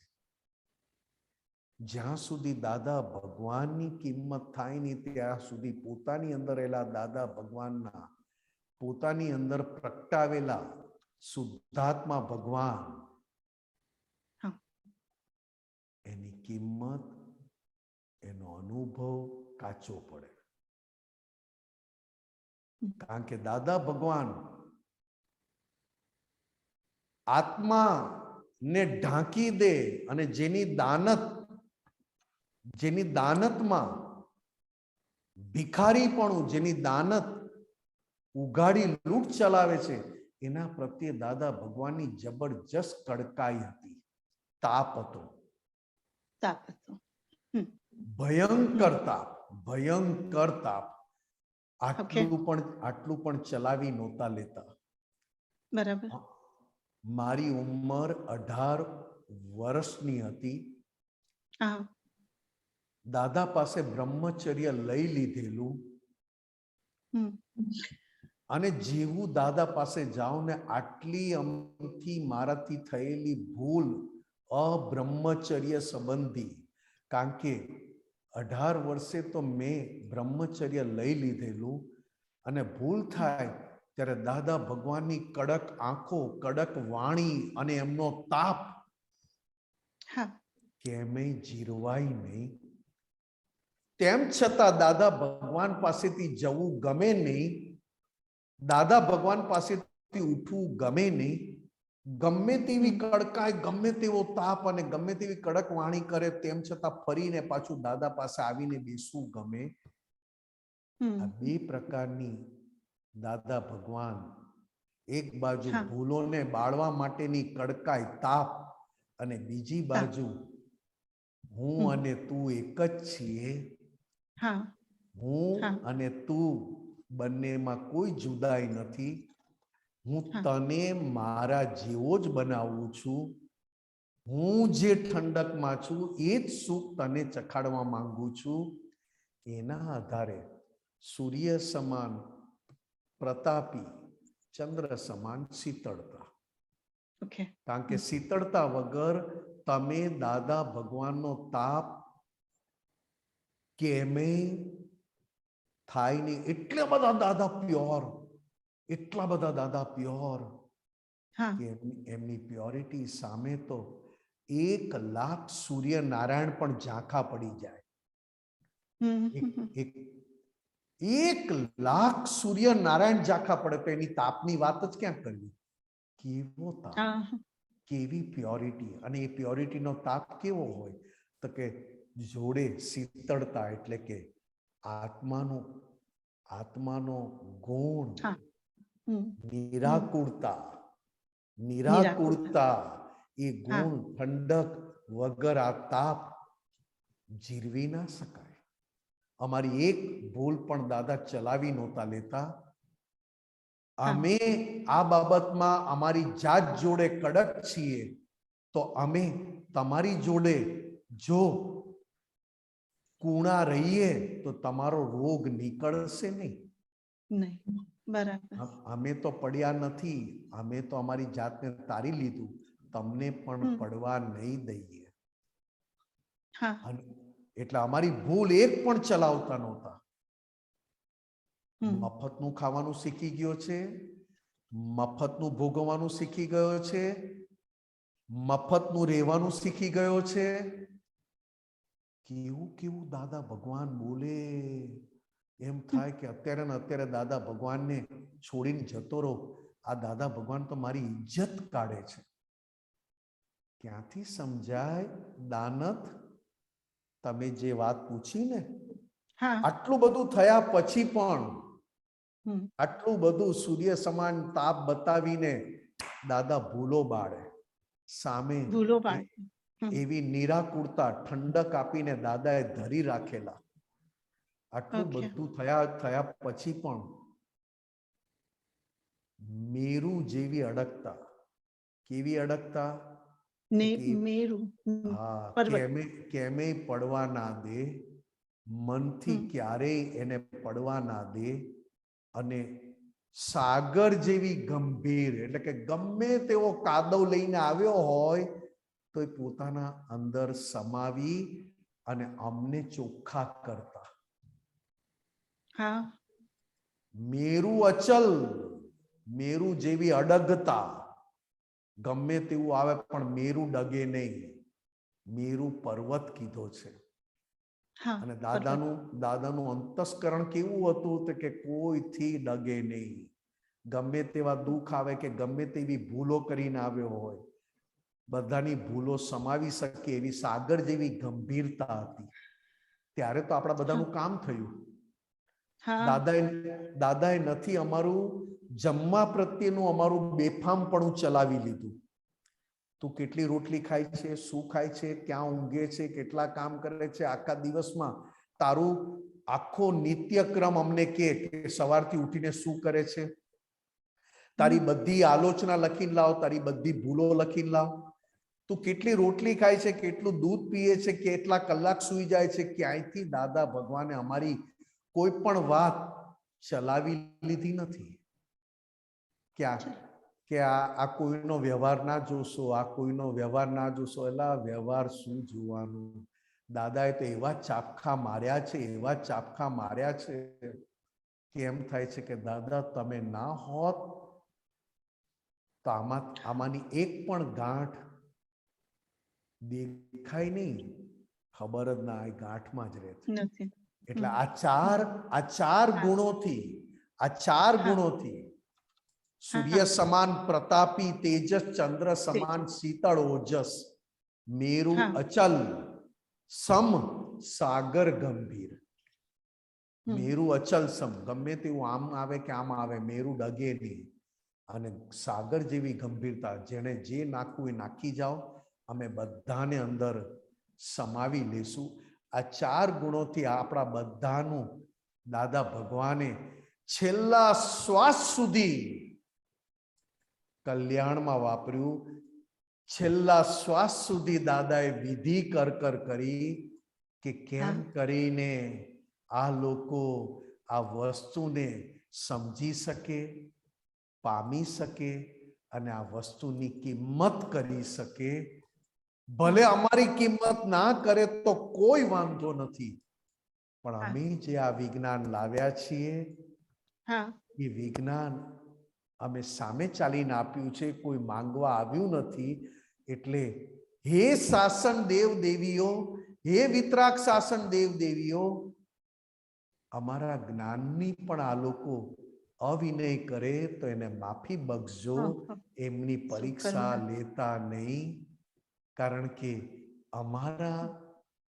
જ્યાં સુધી દાદા ભગવાનની કિંમત થાય નહીં ત્યાં સુધી પોતાની અંદર રહેલા દાદા ભગવાનના, પોતાની અંદર પ્રગટાવેલા શુદ્ધાત્મા ભગવાન, એની કિંમત, એનો અનુભવ કાચો પડે. કારણ કે દાદા ભગવાન આત્મા ને ઢાંકી દે અને જેની દાનતમાં ભિખારીપણું, જેની દાનત ઉઘાડી લૂંટ ચલાવે છે, એના પ્રત્યે દાદા ભગવાનની જબરજસ્ત કડકાઈ હતી, તાપ હતો, તાપ હતો. ભયંકર તાપ, ભયંકર તાપ. આટલું પણ ચલાવી નહોતા લેતા. બરાબર. મારી ઉંમર 18 વર્ષની હતી. દાદા પાસે બ્રહ્મચર્ય લઈ લીધેલું અને જેવું દાદા પાસે જાઉં ને આટલી અમથી મારાથી થયેલી ભૂલ અબ્રહ્મચર્ય સંબંધી, કારણ કે 18 વર્ષે તો મેં બ્રહ્મચર્ય લઈ લીધેલું અને ભૂલ થાય ત્યારે દાદા ભગવાનની કડક આંખો, કડક વાણી અને એમનો તાપ કેમેય જીરવાય નહીં. તેમ છતાં દાદા ભગવાન પાસેથી જવું ગમે નહીં, દાદા ભગવાન પાસેથી ઉઠવું ગમે નહીં. ગમે તેવી કડકાઈ, ગમે તેવો તાપ અને ગમે તેવી કડક વાણી કરે તેમ છતાં ફરીને પાછું દાદા પાસે આવીને બેસવું ગમે. આ બે પ્રકારની દાદા ભગવાન, એક બાજુ ભૂલોને બાળવા માટેની કડકાઈ, તાપ, અને બીજી બાજુ હું અને તું એક જ છીએ, હું અને તું બંનેમાં કોઈ જુદાઈ નથી, હું તને મારા જેવો જ બનાવું છું, હું જે ઠંડકમાં છું એ જ સુખ તને ચખાડવા માંગુ છું. એના આધારે સૂર્ય સમાન પ્રતાપી, ચંદ્ર સમાન શીતળતા. કારણ કે શીતળતા વગર તમે દાદા ભગવાનનો તાપ કેમેય થાય નહીં. એટલા બધા દાદા પ્યોર, એટલા બધા દાદા પ્યોર કે એમની પ્યોરિટી સામે તો 1,00,000 સૂર્યનારાયણ પણ ઝાંખા પડી જાય. 1,00,000 સૂર્યનારાયણ ઝાંખા પડે તો એની તાપની વાત જ ક્યાં કરવી? કેવો તાપ, કેવી પ્યોરિટી! અને એ પ્યોરિટીનો તાપ કેવો હોય તો કે જોડે શીતળતા, એટલે કે આત્માનો ગુણ, નિરાકુરતા, એ ગુણ, ઠંડક વગર આ તાપ જીરવી ના શકાય. અમારી એક ભૂલ પણ દાદા ચલાવી નહોતા લેતા. અમે આ બાબતમાં અમારી જાત જોડે કડક છીએ તો અમે તમારી જોડે જો કુણા રહીએ તો તમારો રોગ નીકળશે નહીં. બરાબર. અમે તો પડ્યા નથી, અમે તો અમારી જાતને તારી લીધું, તમને પણ પડવા નહીં દઈએ. એટલે અમારી ભૂલ એક પણ ચલાવતા નહોતા. મફતનું ખાવાનું શીખી ગયો છે, મફતનું ભોગવવાનું શીખી ગયો છે, મફતનું રહેવાનું શીખી ગયો છે, કેવું કેવું દાદા ભગવાન બોલે, એમ થાય કે અત્યારે ને અત્યારે દાદા ભગવાનને છોડીને જતો રહો. આ દાદા ભગવાન તો મારી ઇજ્જત કાઢે છે. ક્યાંથી સમજાય દાનત? તમે જે વાત પૂછી ને, હા આટલું બધું થયા પછી પણ, હમ. આટલું બધું સૂર્ય સમાન તાપ બતાવીને દાદા ભૂલો બાળે, સામે ભૂલો પાડે. એવી નિરાકુરતા ઠંડક આપીને દાદાએ ધરી રાખેલા. આટલું Okay. બધું થયા પછી પણ મેરુ જેવી અડગતા. કેવી અડગતા? કે મેરુ હા, પર્વત. કેમે પડવા ના દે, મનથી ક્યારેય એને પડવા ના દે. અને સાગર જેવી ગંભીર, એટલે કે ગમે તેવો કાદવ લઈને આવ્યો હોય તો એ પોતાના અંદર સમાવી અને અમને ચોખ્ખા કરતા. હા મેરુ અચલ, મેરુ જેવી અડગતા. ગમે તેવું આવે પણ મેરુ ડગે નહીં. મેરુ પર્વત કીધો છે. હા અને દાદાનું અંતસ્કરણ કેવું હતું તો કે કોઈથી ડગે નહીં. ગમે તેવા દુઃખ આવે કે ગમે તેવી ભૂલો કરીને આવ્યો હોય, બધાની ભૂલો સમાવી શકે એવી સાગર જેવી ગંભીરતા હતી. ત્યારે તો આપણા બધાનું કામ થયું. હા દાદાએ નથી અમારું જમવા પ્રત્યેનું અમારું બેફામપણું ચલાવી લીધું. તું કેટલી રોટલી ખાય છે, શું ખાય છે, ક્યાં ઊંઘે છે, કેટલા કામ કરે છે આખા દિવસમાં, તારું આખો નિત્યક્રમ અમને કે સવારથી ઉઠીને શું કરે છે, તારી બધી આલોચના લખીને લાવ, તારી બધી ભૂલો લખીને લાવ. તું કેટલી રોટલી ખાય છે, કેટલું દૂધ પીએ છે, કેટલા કલાક સૂઈ જાય છે. ક્યાંયથી દાદા ભગવાને અમારી કોઈ પણ વાત ચલાવી લીધી નથી. ક્યાં કે આ કોઈનો વ્યવહાર ના જોશો, આ કોઈનો વ્યવહાર ના જોશો. એટલે વ્યવહાર શું જોવાનું? દાદાએ તો એવા ચાપખા માર્યા છે, એવા ચાપખા માર્યા છે કે એમ થાય છે કે દાદા તમે ના હોત તો આમાંની એક પણ ગાંઠ દેખાય નહીં, ખબર જ ના આવે, ગાંઠમાં જ રહે. નથી. એટલે આ ચાર ગુણોથી સૂર્ય સમાન પ્રતાપી તેજસ, ચંદ્ર સમાન શીતળ ઓજસ, મેરુ અચલ, સમ સાગર ગંભીર. મેરુ અચલ સમ, ગમે તેવું આમ આવે કે આમ આવે, મેરુ ડગે નહીં. અને સાગર જેવી ગંભીરતા, જેને જે નાખવું એ નાખી જાઓ, અમે બધાને અંદર સમાવી લેશું. આ ચાર ગુણોથી આપણા બધાનું દાદા ભગવાને છેલ્લા શ્વાસ સુધી કલ્યાણમાં વાપર્યું. છેલ્લા શ્વાસ સુધી દાદાએ વિધિ કર કરી કે કેમ કરીને આ લોકો આ વસ્તુને સમજી શકે, પામી શકે અને આ વસ્તુની કિંમત કરી શકે. ભલે અમારી કિંમત ના કરે તો કોઈ વાંધો નથી, પણ અમે જે આ વિજ્ઞાન લાવ્યા છીએ એ વિજ્ઞાન અમે સામે ચાલીને આપ્યું છે, કોઈ માંગવા આવ્યું નથી. એટલે હે શાસન દેવ દેવીઓ, હે વિતરાગ શાસન દેવ દેવીઓ, અમારા જ્ઞાનની પણ આ લોકો અવિનય કરે તો એને માફી બક્ષજો. એમની પરીક્ષા લેતા નહીં, કારણ કે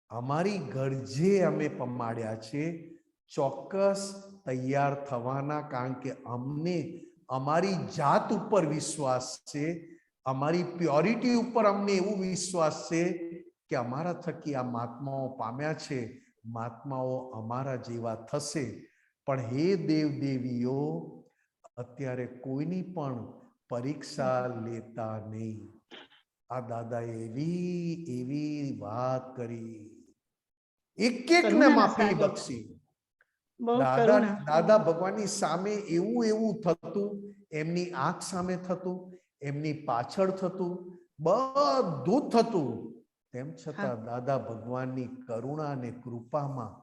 અમારી ગરજે અમે પમાડ્યા છે. ચોક્કસ તૈયાર થવાના, કારણ કે અમને અમારી જાત ઉપર વિશ્વાસ છે, અમારી પ્યોરિટી ઉપર અમને એવું વિશ્વાસ છે કે અમારા થકી આ મહાત્માઓ પામ્યા છે, મહાત્માઓ અમારા જેવા થશે. પણ હે દેવ દેવીઓ, અત્યારે કોઈની પણ પરીક્ષા લેતા નહીં. આ દાદાએ એવી વાત કરી, એક ને માફી બક્ષી. દાદા ભગવાનની સામે એવું થતું, એમની આંખ સામે થતું, એમની પાછળ થતું, બધું થતું. તેમ છતાં દાદા ભગવાનની કરુણા અને કૃપામાં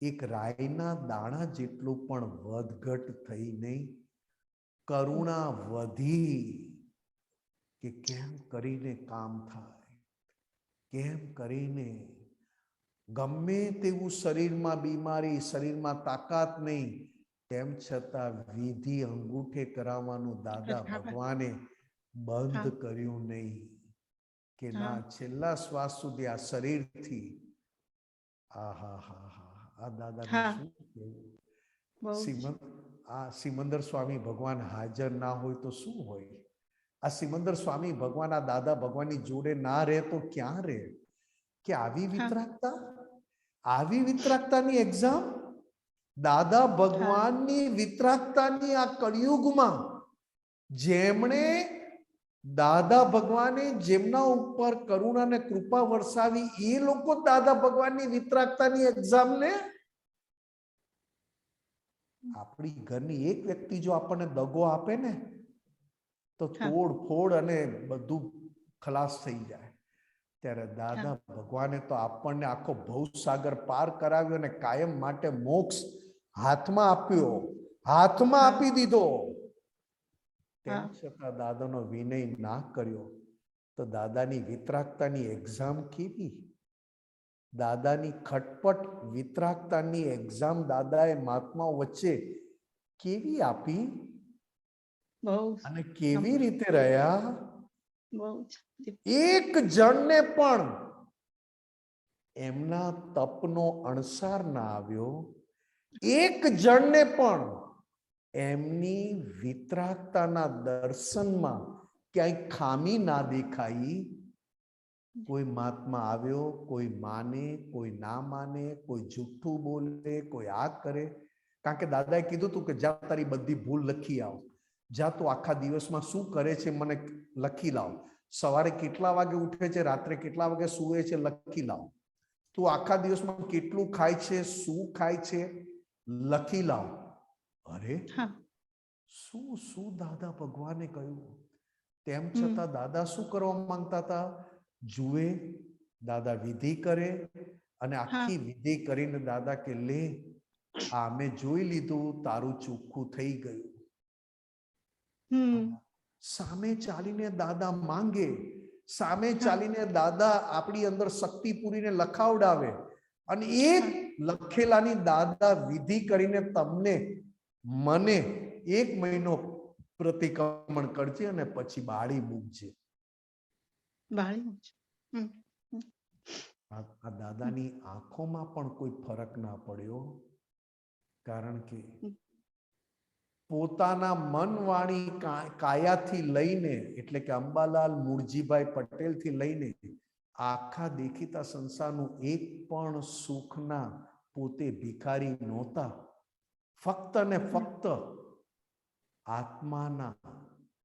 એક રાયના દાણા જેટલું પણ વધઘટ થઈ નહીં. કરુણા વધી કે કેમ કરીને કામ થાય, કેમ કરીને ગમે તેવું શરીરમાં બીમારી, શરીરમાં તાકાત નહીં, તેમ છતાં વિધિ અંગૂઠે કરાવવાનું દાદા ભગવાને બંધ કર્યું નહીં કે ના, છેલ્લા શ્વાસ સુધી આ શરીરથી આ દાદાને શું કહેવું. સિમંદર સ્વામી ભગવાન હાજર ના હોય તો શું હોય? આ સિમંદર સ્વામી ભગવાન આ દાદા ભગવાનની જોડે ના રહે તો ક્યાં રહે? કે આવી વિતરાગતાની એક્ઝામ દાદા ભગવાનની વિતરાગતાની આ કળિયુગમાં જેમણે દાદા ભગવાને જેમના ઉપર કરુણા અને કૃપા વરસાવી એ લોકો દાદા ભગવાનની વિતરાગતાની એક્ઝામ ને આપણી ઘરની એક વ્યક્તિ જો આપણને દગો આપે ને તો તોડ ફોડ અને બધું ખલાસ થઈ જાય. ત્યારે દાદા ભગવાને તો આપણને આખો ભવસાગર પાર કરાવ્યો અને કાયમ માટે મોક્ષ હાથમાં આપ્યો, હાથમાં આપી દીધો. તેમ છતાં દાદાનો વિનય ના કર્યો તો દાદાની વિતરાગતાની એક્ઝામ કેવી? દાદાની ખટપટ વિતરાગતાની એક્ઝામ દાદાએ મહાત્માઓ વચ્ચે કેવી આપી અને કેવી રીતે રહ્યા? એક જણને પણ એમના તપનો અણસાર ના આવ્યો, એક જણને પણ એમની વિતરાગતાના દર્શનમાં ક્યાંય ખામી ના દેખાઈ. કોઈ મહાત્મા આવ્યો, કોઈ માને, કોઈ ના માને, કોઈ જૂઠું બોલે, કોઈ આ કરે. કારણ કે દાદાએ કીધું તું કે જા તારી બધી ભૂલ લખી આવ, જા તું આખા દિવસમાં શું કરે છે મને લખી લાવ, સવારે કેટલા વાગે ઉઠે છે, રાત્રે કેટલા વાગે સૂવે છે લખી લાવ, તું આખા દિવસમાં કેટલું ખાય છે, શું ખાય છે લખી લાવ. અરે શું દાદા ભગવાને કહ્યું. તેમ છતાં દાદા શું કરવા માંગતા હતા? જુએ, દાદા વિધિ કરે અને આખી વિધિ કરીને દાદા કે લે આ અમે જોઈ લીધું, તારું ચોખ્ખું થઈ ગયું. સામે ચાલીને દાદા માંગે, સામે ચાલીને દાદા આપણી અંદર શક્તિ પૂરીને લખાવડાવે અને એ લખેલાની દાદા વિધિ કરીને તમને મને 1 મહિનો પ્રતિક્રમણ કરજે અને પછી બાળી મૂકજે. આ દાદાની આંખોમાં પણ કોઈ ફરક ના પડ્યો. કારણ કે પોતાના મન વાણી કાયાથી લઈને એટલે કે અંબાલાલ મુરજીભાઈ પટેલ થી લઈને આખા દેખીતા સંસારનું એક પણ સુખના પોતે ભિખારી નહોતા. ફક્ત ને ફક્ત આત્માના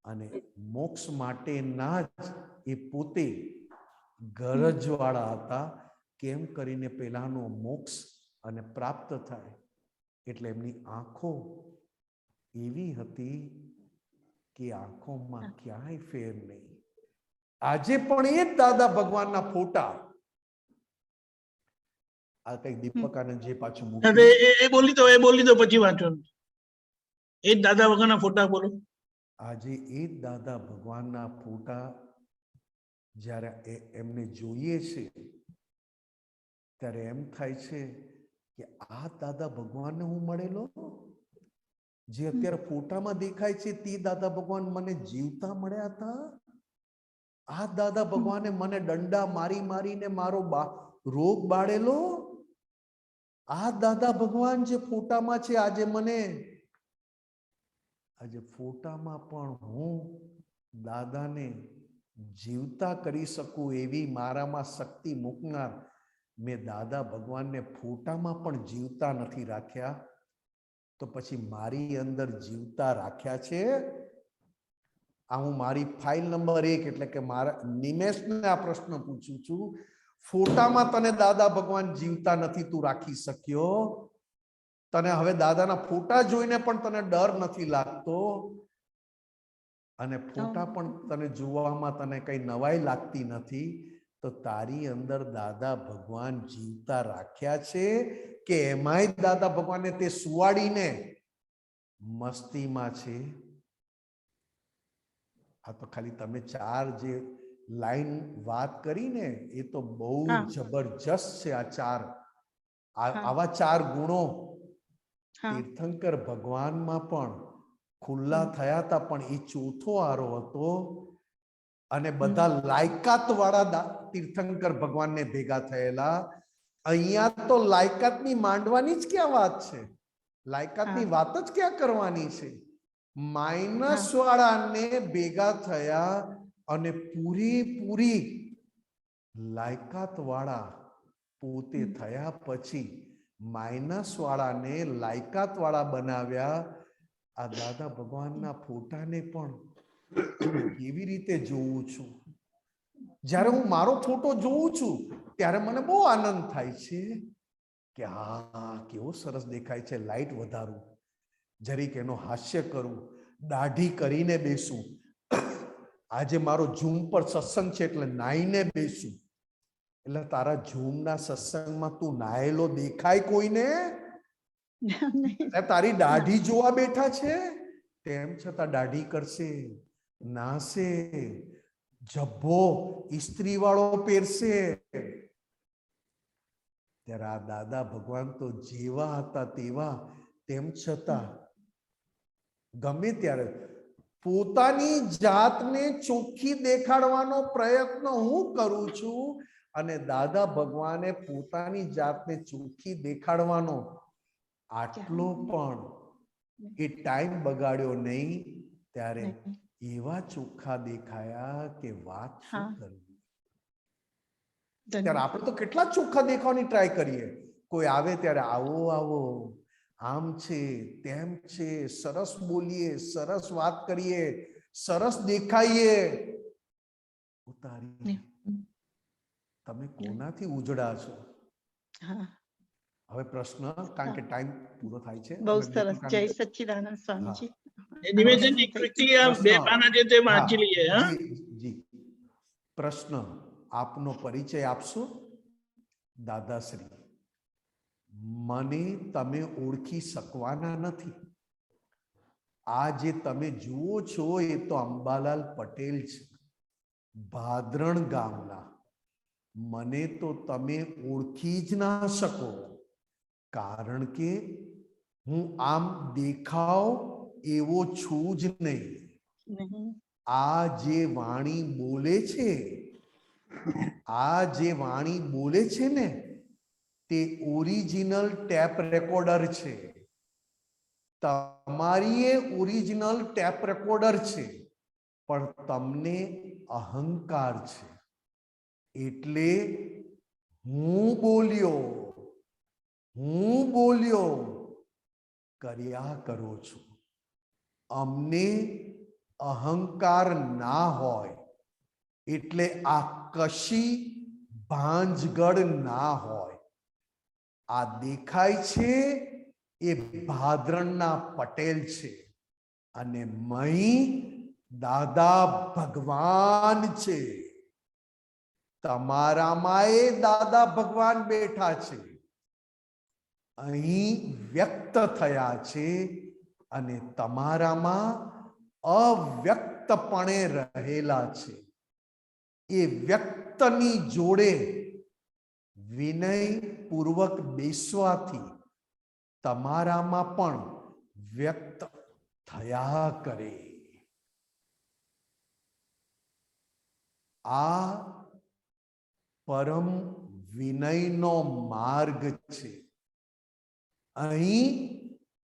અને મોક્ષ માટેના જ એ પોતે ગરજવાળા હતા. કેમ કરીને પેલાનો મોક્ષ અને પ્રાપ્ત થાય. એટલે એમની આંખો એવી હતી કે આંખોમાં ક્યાંય ફેર નહીં. આજે પણ એ જ દાદા ભગવાનના ફોટા આ કઈ દીપક આનંદ જે પાછું એ બોલી દો પછી વાંચો. એ જ દાદા ભગવાનના ફોટા બોલો. આજે એ જ દાદા ભગવાનના ફોટા જ્યારે એમને જોઈએ છે ત્યારે એમ થાય છે કે આ દાદા ભગવાનને હું મળેલો, જે અત્યારે ફોટામાં દેખાય છે તે દાદા ભગવાન મને જીવતા મળ્યા હતા. આ દાદા ભગવાને મને દંડા મારી મારીને મારો રોગ બાળેલો. આ દાદા ભગવાન જે ફોટામાં છે આજે ફોટામાં પણ હું દાદાને જીવતા કરી શકું એવી મારામાં શક્તિ મૂકનાર મેં દાદા ભગવાનને ફોટામાં પણ જીવતા નથી રાખ્યા, તો પછી મારી અંદર જીવતા રાખ્યા છે. આ હું મારી ફાઇલ નંબર 1 એટલે કે મારા નિમેશને આ પ્રશ્ન પૂછું છું. ફોટામાં તને દાદા ભગવાન જીવતા નથી તું રાખી શક્યો, તને હવે દાદાના ફોટા જોઈને પણ તને ડર નથી લાગતો અને ફોટા પણ તને જોવામાં તને કઈ નવાઈ લાગતી નથી, તો તારી અંદર દાદા ભગવાન જીવતા રાખ્યા છે કે એમાંય દાદા ભગવાને તે સુવાડીને મસ્તીમાં છે. આ તો ખાલી તમે 4 જે લાઈન વાત કરીને એ તો બહુ હા. જબરજસ્ત છે. આ ચાર હા. આવા ચાર ગુણો હા તીર્થંકર ભગવાનમાં પણ ખુલ્લા થયા હતા, પણ એ ચોથો આરો હતો અને બધા લાયકાત વાળા તીર્થંકર ભગવાનને ભેગા થયેલા. અહીંયા તો લાયકાતની માંડવાની જ ક્યાં વાત છે, લાયકાતની વાત જ ક્યાં કરવાની છે. માઇનસ વાળાને ભેગા થયા અને પૂરી લાયકાત વાળા પોતે થયા પછી માઇનસ વાળાને લાયકાત વાળા બનાવ્યા. આ દાદા ભગવાનના ફોટાને પણ કેવી રીતે જોઉં છું, જ્યારે હું મારો ફોટો જોઉં છું ત્યારે મને બહુ આનંદ થાય છે કે હા કેવો સરસ દેખાય છે. લાઈટ વધારું, જરીક એનો હાસ્ય કરું, દાઢી કરીને બેસું. આજે મારો ઝૂમ પર સત્સંગ છે એટલે નાઈને બેસું. એટલે તારા ઝૂમના સત્સંગમાં તું નાયેલો દેખાય કોઈને? તારી દાઢી જોવા બેઠા છે, તેમ છતાં દાઢી કરશે, નાશે, જબ્બો ઇસ્ત્રી વાળો પહેરશે. ત્યારે આ દાદા ભગવાન તો જેવા હતા તેવા, તેમ છતાં ગમે ત્યારે પોતાની જાતને ચોખ્ખી દેખાડવાનો પ્રયત્ન હું કરું છું અને દાદા ભગવાને પોતાની જાતને ચોખ્ખી દેખાડવાનો આટલો પણ એ ટાઈમ બગાડ્યો નહીં. ત્યારે એવા ચોખ્ખા દેખાયા કે વાત શું કરવી. ત્યારે આપણે તો કેટલા ચોખ્ખા દેખાવાની ટ્રાય કરીએ. કોઈ આવે ત્યારે આવો આવો, આમ છે તેમ છે, સરસ બોલીએ, સરસ વાત કરીએ, સરસ દેખાઈએ. ઉતારી તમે કોનાથી ઉજળા છો? હવે પ્રશ્ન, કારણ કે ટાઈમ પૂરો થાય છે. બહુ સરસ. જય સચ્ચિદાનંદ સ્વામીજી. એ નિવેદન quickly આ બે પાના જે તે વાંચી લઈએ. હા જી. પ્રશ્ન, આપનો પરિચય આપશો? દાદાશ્રી, મને તમે ઓળખી શકવાના નથી. આ જે તમે જુઓ છો એ તો અંબાલાલ પટેલ છે, ભાદરણ ગામના. મને તો તમે ઓળખી જ ના શકો, કારણ કે હું આમ દેખાવ એવો છું જ નહીં. આ જે વાણી બોલે છે, આ જે વાણી બોલે છે ને, તે ઓરિજિનલ ટેપ રેકોર્ડર છે. તમારી એ ઓરિજિનલ ટેપ રેકોર્ડર છે, પણ તમને અહંકાર છે. એટલે હું બોલ્યો કર્યા કરો છો. અમને અહંકાર ના હોય એટલે આ કશી ભાંજગડ ના હોય. આ દેખાય છે એ ભાદરણના પટેલ છે અને મહી દાદા ભગવાન છે. તમારામાં એ દાદા ભગવાન બેઠા છે, અહીં વ્યક્ત થયા છે અને તમારામાં અવ્યક્તપણે રહેલા છે. એ વ્યક્તની જોડે વિનય પૂર્વક બેસવાથી તમારામાં પણ વ્યક્ત થયા કરે. આ પરમ વિનયનો માર્ગ છે. અહીં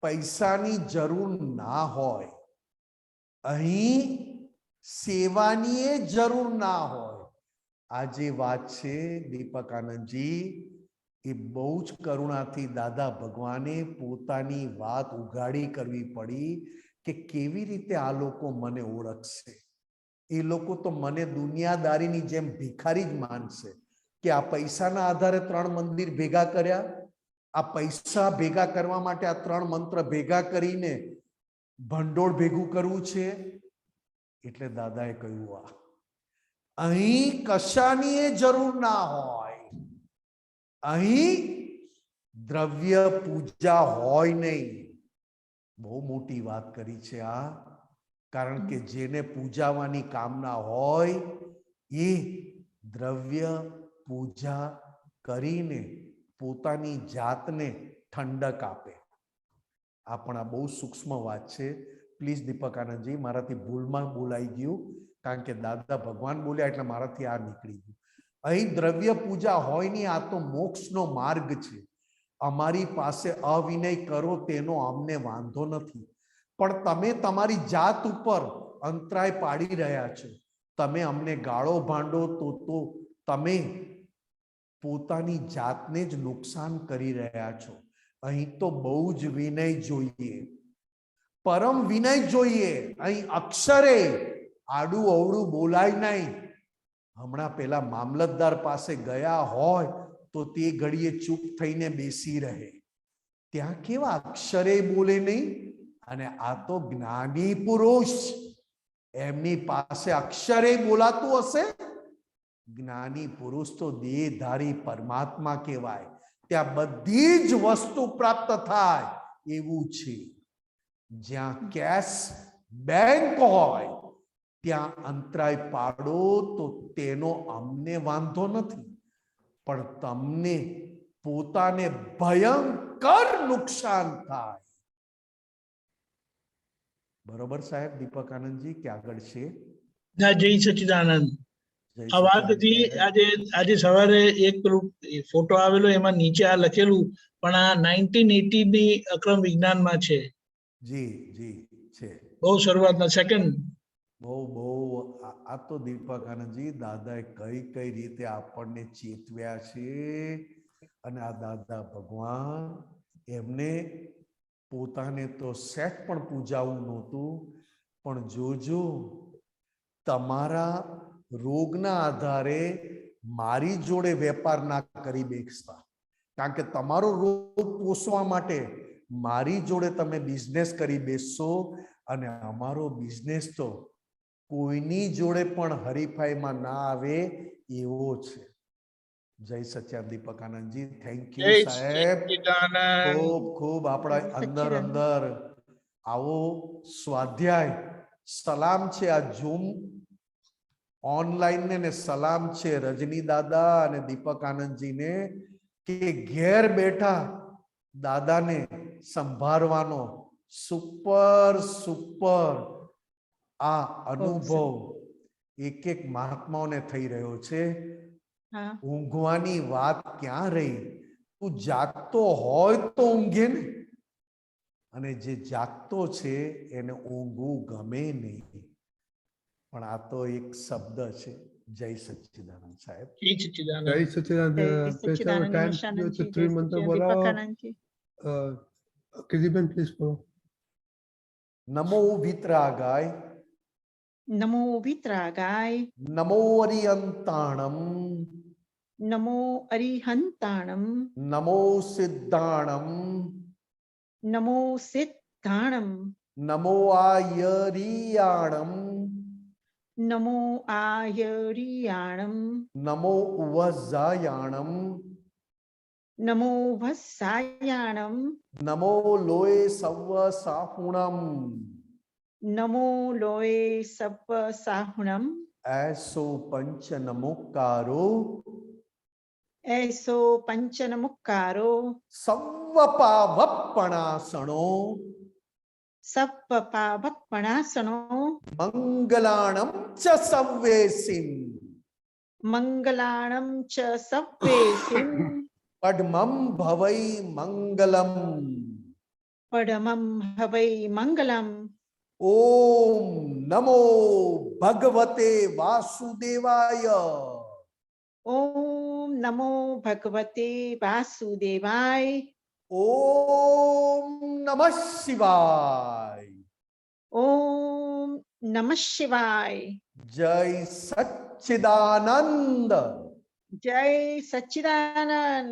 પૈસાની જરૂર ના હોય, અહીં સેવાની જરૂર ના હોય. આ જે વાત છે દીપક આનંદજી, એ બહુ જ કરુણાથી દાદા ભગવાને પોતાની વાત ઉઘાડી કરવી પડી કે કેવી રીતે આ લોકો મને ઓળખશે. એ લોકો તો મને દુનિયાદારીની જેમ ભિખારી જ માનશે કે આ પૈસાના આધારે 3 મંદિર ભેગા કર્યા, આ પૈસા ભેગા કરવા માટે આ 3 મંત્ર ભેગા કરીને ભંડોળ ભેગું કરવું છે. એટલે દાદાએ કહ્યું, અહીં કશાની જરૂર ના હોય, અહીં દ્રવ્ય પૂજા હોય નહીં. બહુ મોટી વાત કરી છે આ, કારણ કે જેને પૂજાવાની કામના હોય એ દ્રવ્ય પૂજા કરીને પોતાની જાતને ઠંડક આપે. આ પણ આ બહુ સૂક્ષ્મ વાત છે. પ્લીઝ દીપક આનંદજી, મારાથી ભૂલમાં બોલાઈ ગયું, કારણ કે દાદા ભગવાન બોલ્યા એટલે મારાથી આ નીકળી ગયું. અહીં દ્રવ્ય પૂજા હોય નહીં, આ તો મોક્ષનો માર્ગ છે. અમારી પાસે અવિનય કરો તેનો અમને વાંધો નથી, પણ તમે તમારી જાત ઉપર અંતરાય પાડી રહ્યા છો. તમે અમને ગાળો ભાંડો તો તમે પોતાની જાતને જ નુકસાન કરી રહ્યા છો. અહીં તો બહુ જ વિનય જોઈએ, પરમ વિનય જોઈએ. અહીં અક્ષરે આડું અવળું બોલાય નહીં. હમણાં પેલા મામલતદાર પાસે ગયા હોય તો તે ઘડીએ ચૂપ થઈને બેસી રહે. ત્યાં કેવા અક્ષરે બોલે નહીં. અને આ તો જ્ઞાની પુરુષ, એમની પાસે અક્ષરે બોલાતું હશે. જ્ઞાની પુરુષ તો દેહધારી પરમાત્મા કહેવાય. ત્યાં બધી જ વસ્તુ પ્રાપ્ત થાય એવું છે. જ્યાં કેશ બેંક હોય ત્યાં અંતરાય પાડો તો તેનો અમને વાંધો નથી, પણ તમને પોતાને ભયંકર નુકસાન થાય. બરોબર સાહેબ દીપક આનંદજી કે આગળ છે? ના, જય સચ્ચિદાનંદ. આ વાત હતી આજે સવારે એક પેલું ફોટો આવેલો, એમાં નીચે આ લખેલું, પણ આ 1980 ની અક્રમ વિજ્ઞાનમાં છે. જી જી છે. બહુ શરૂઆતના સેકન્ડ. બહુ આ તો દીપક આનંદજી દાદાએ કઈ કઈ રીતે આપણને ચેતવ્યા છે. અને આ દાદા ભગવાન એમને પોતાને તો સેટ પણ પૂજાવું નહોતું, પણ જોજો તમારા રોગના આધારે મારી જોડે વેપાર ના કરી બેસતા. કારણ કે તમારો રોગ પોષવા માટે મારી જોડે તમે બિઝનેસ કરી બેસશો, અને અમારો બિઝનેસ તો કોઈની જોડે પણ હરીફાઈમાં ના આવે એવો છે. જય સચ્ચિદાનંદ દીપક આનંદજી, થેન્ક યુ સાહેબ. ખૂબ ખૂબ આપણા અંદર અંદર આવો સ્વાધ્યાય. સલામ છે આ ઝૂમ ઓનલાઈન ને સલામ છે રજની દાદા અને દીપક આનંદજીને, કે ઘેર બેઠા દાદાને સંભાળવાનો સુપર આ અનુભવ એક એક મહાત્માઓને થઈ રહ્યો છે. ઊંઘવાની વાત ક્યાં રહી? તું જાગતો હોય તો ઊંઘે ને, અને જે જાગતો છે એને ઊંઘવું ગમે નહીં. પણ આ તો એક શબ્દ છે. જય સચ્ચિદાનંદ સાહેબ. જય સચ્ચિદાનંદ. જય સચ્ચિદાનંદ. સચ્ચિદાનંદ ટાઈમ નિશાનંદજી, તો 3 મંત્ર બોલાવો. કીર્તિબેન પ્લીઝ બોલો. નમો વિતરાગાય, નમો વિતરાગાય, નમો અરિયંતાણમ, નમો અરિહંતાણમ, નમો સિદ્ધાણમ, નમો સિદ્ધાણમ, નમો આયરિયાણમ, નમો આયરિયાણમ, નમો ઉવઝાયાણમ, નમો વત્સાયાણમ, નમો લોય સવ સાહુણમ, નમો લોય સપ્પ સાહુણમ, એસો પંચ નમોકારો, એસો પંચનમુક્કારો, સવ્વપાવપણાસણો, સપ્પ પાવપણાસનો, મંગલાણમ ચ સવ્વેસિમ, મંગલાણમ ચ સવ્વેસિમ, પડમમ ભવૈ મંગલમ, પડમમ હવૈ મંગલમ. ઓમ નમો ભગવતે વાસુદેવાય. ઓમ નમો ભગવતે વાસુદેવાય. ઓમ નમઃ શિવાય. ઓમ નમઃ શિવાય. જય સચ્ચિદાનંદ. જય સચ્ચિદાનંદ.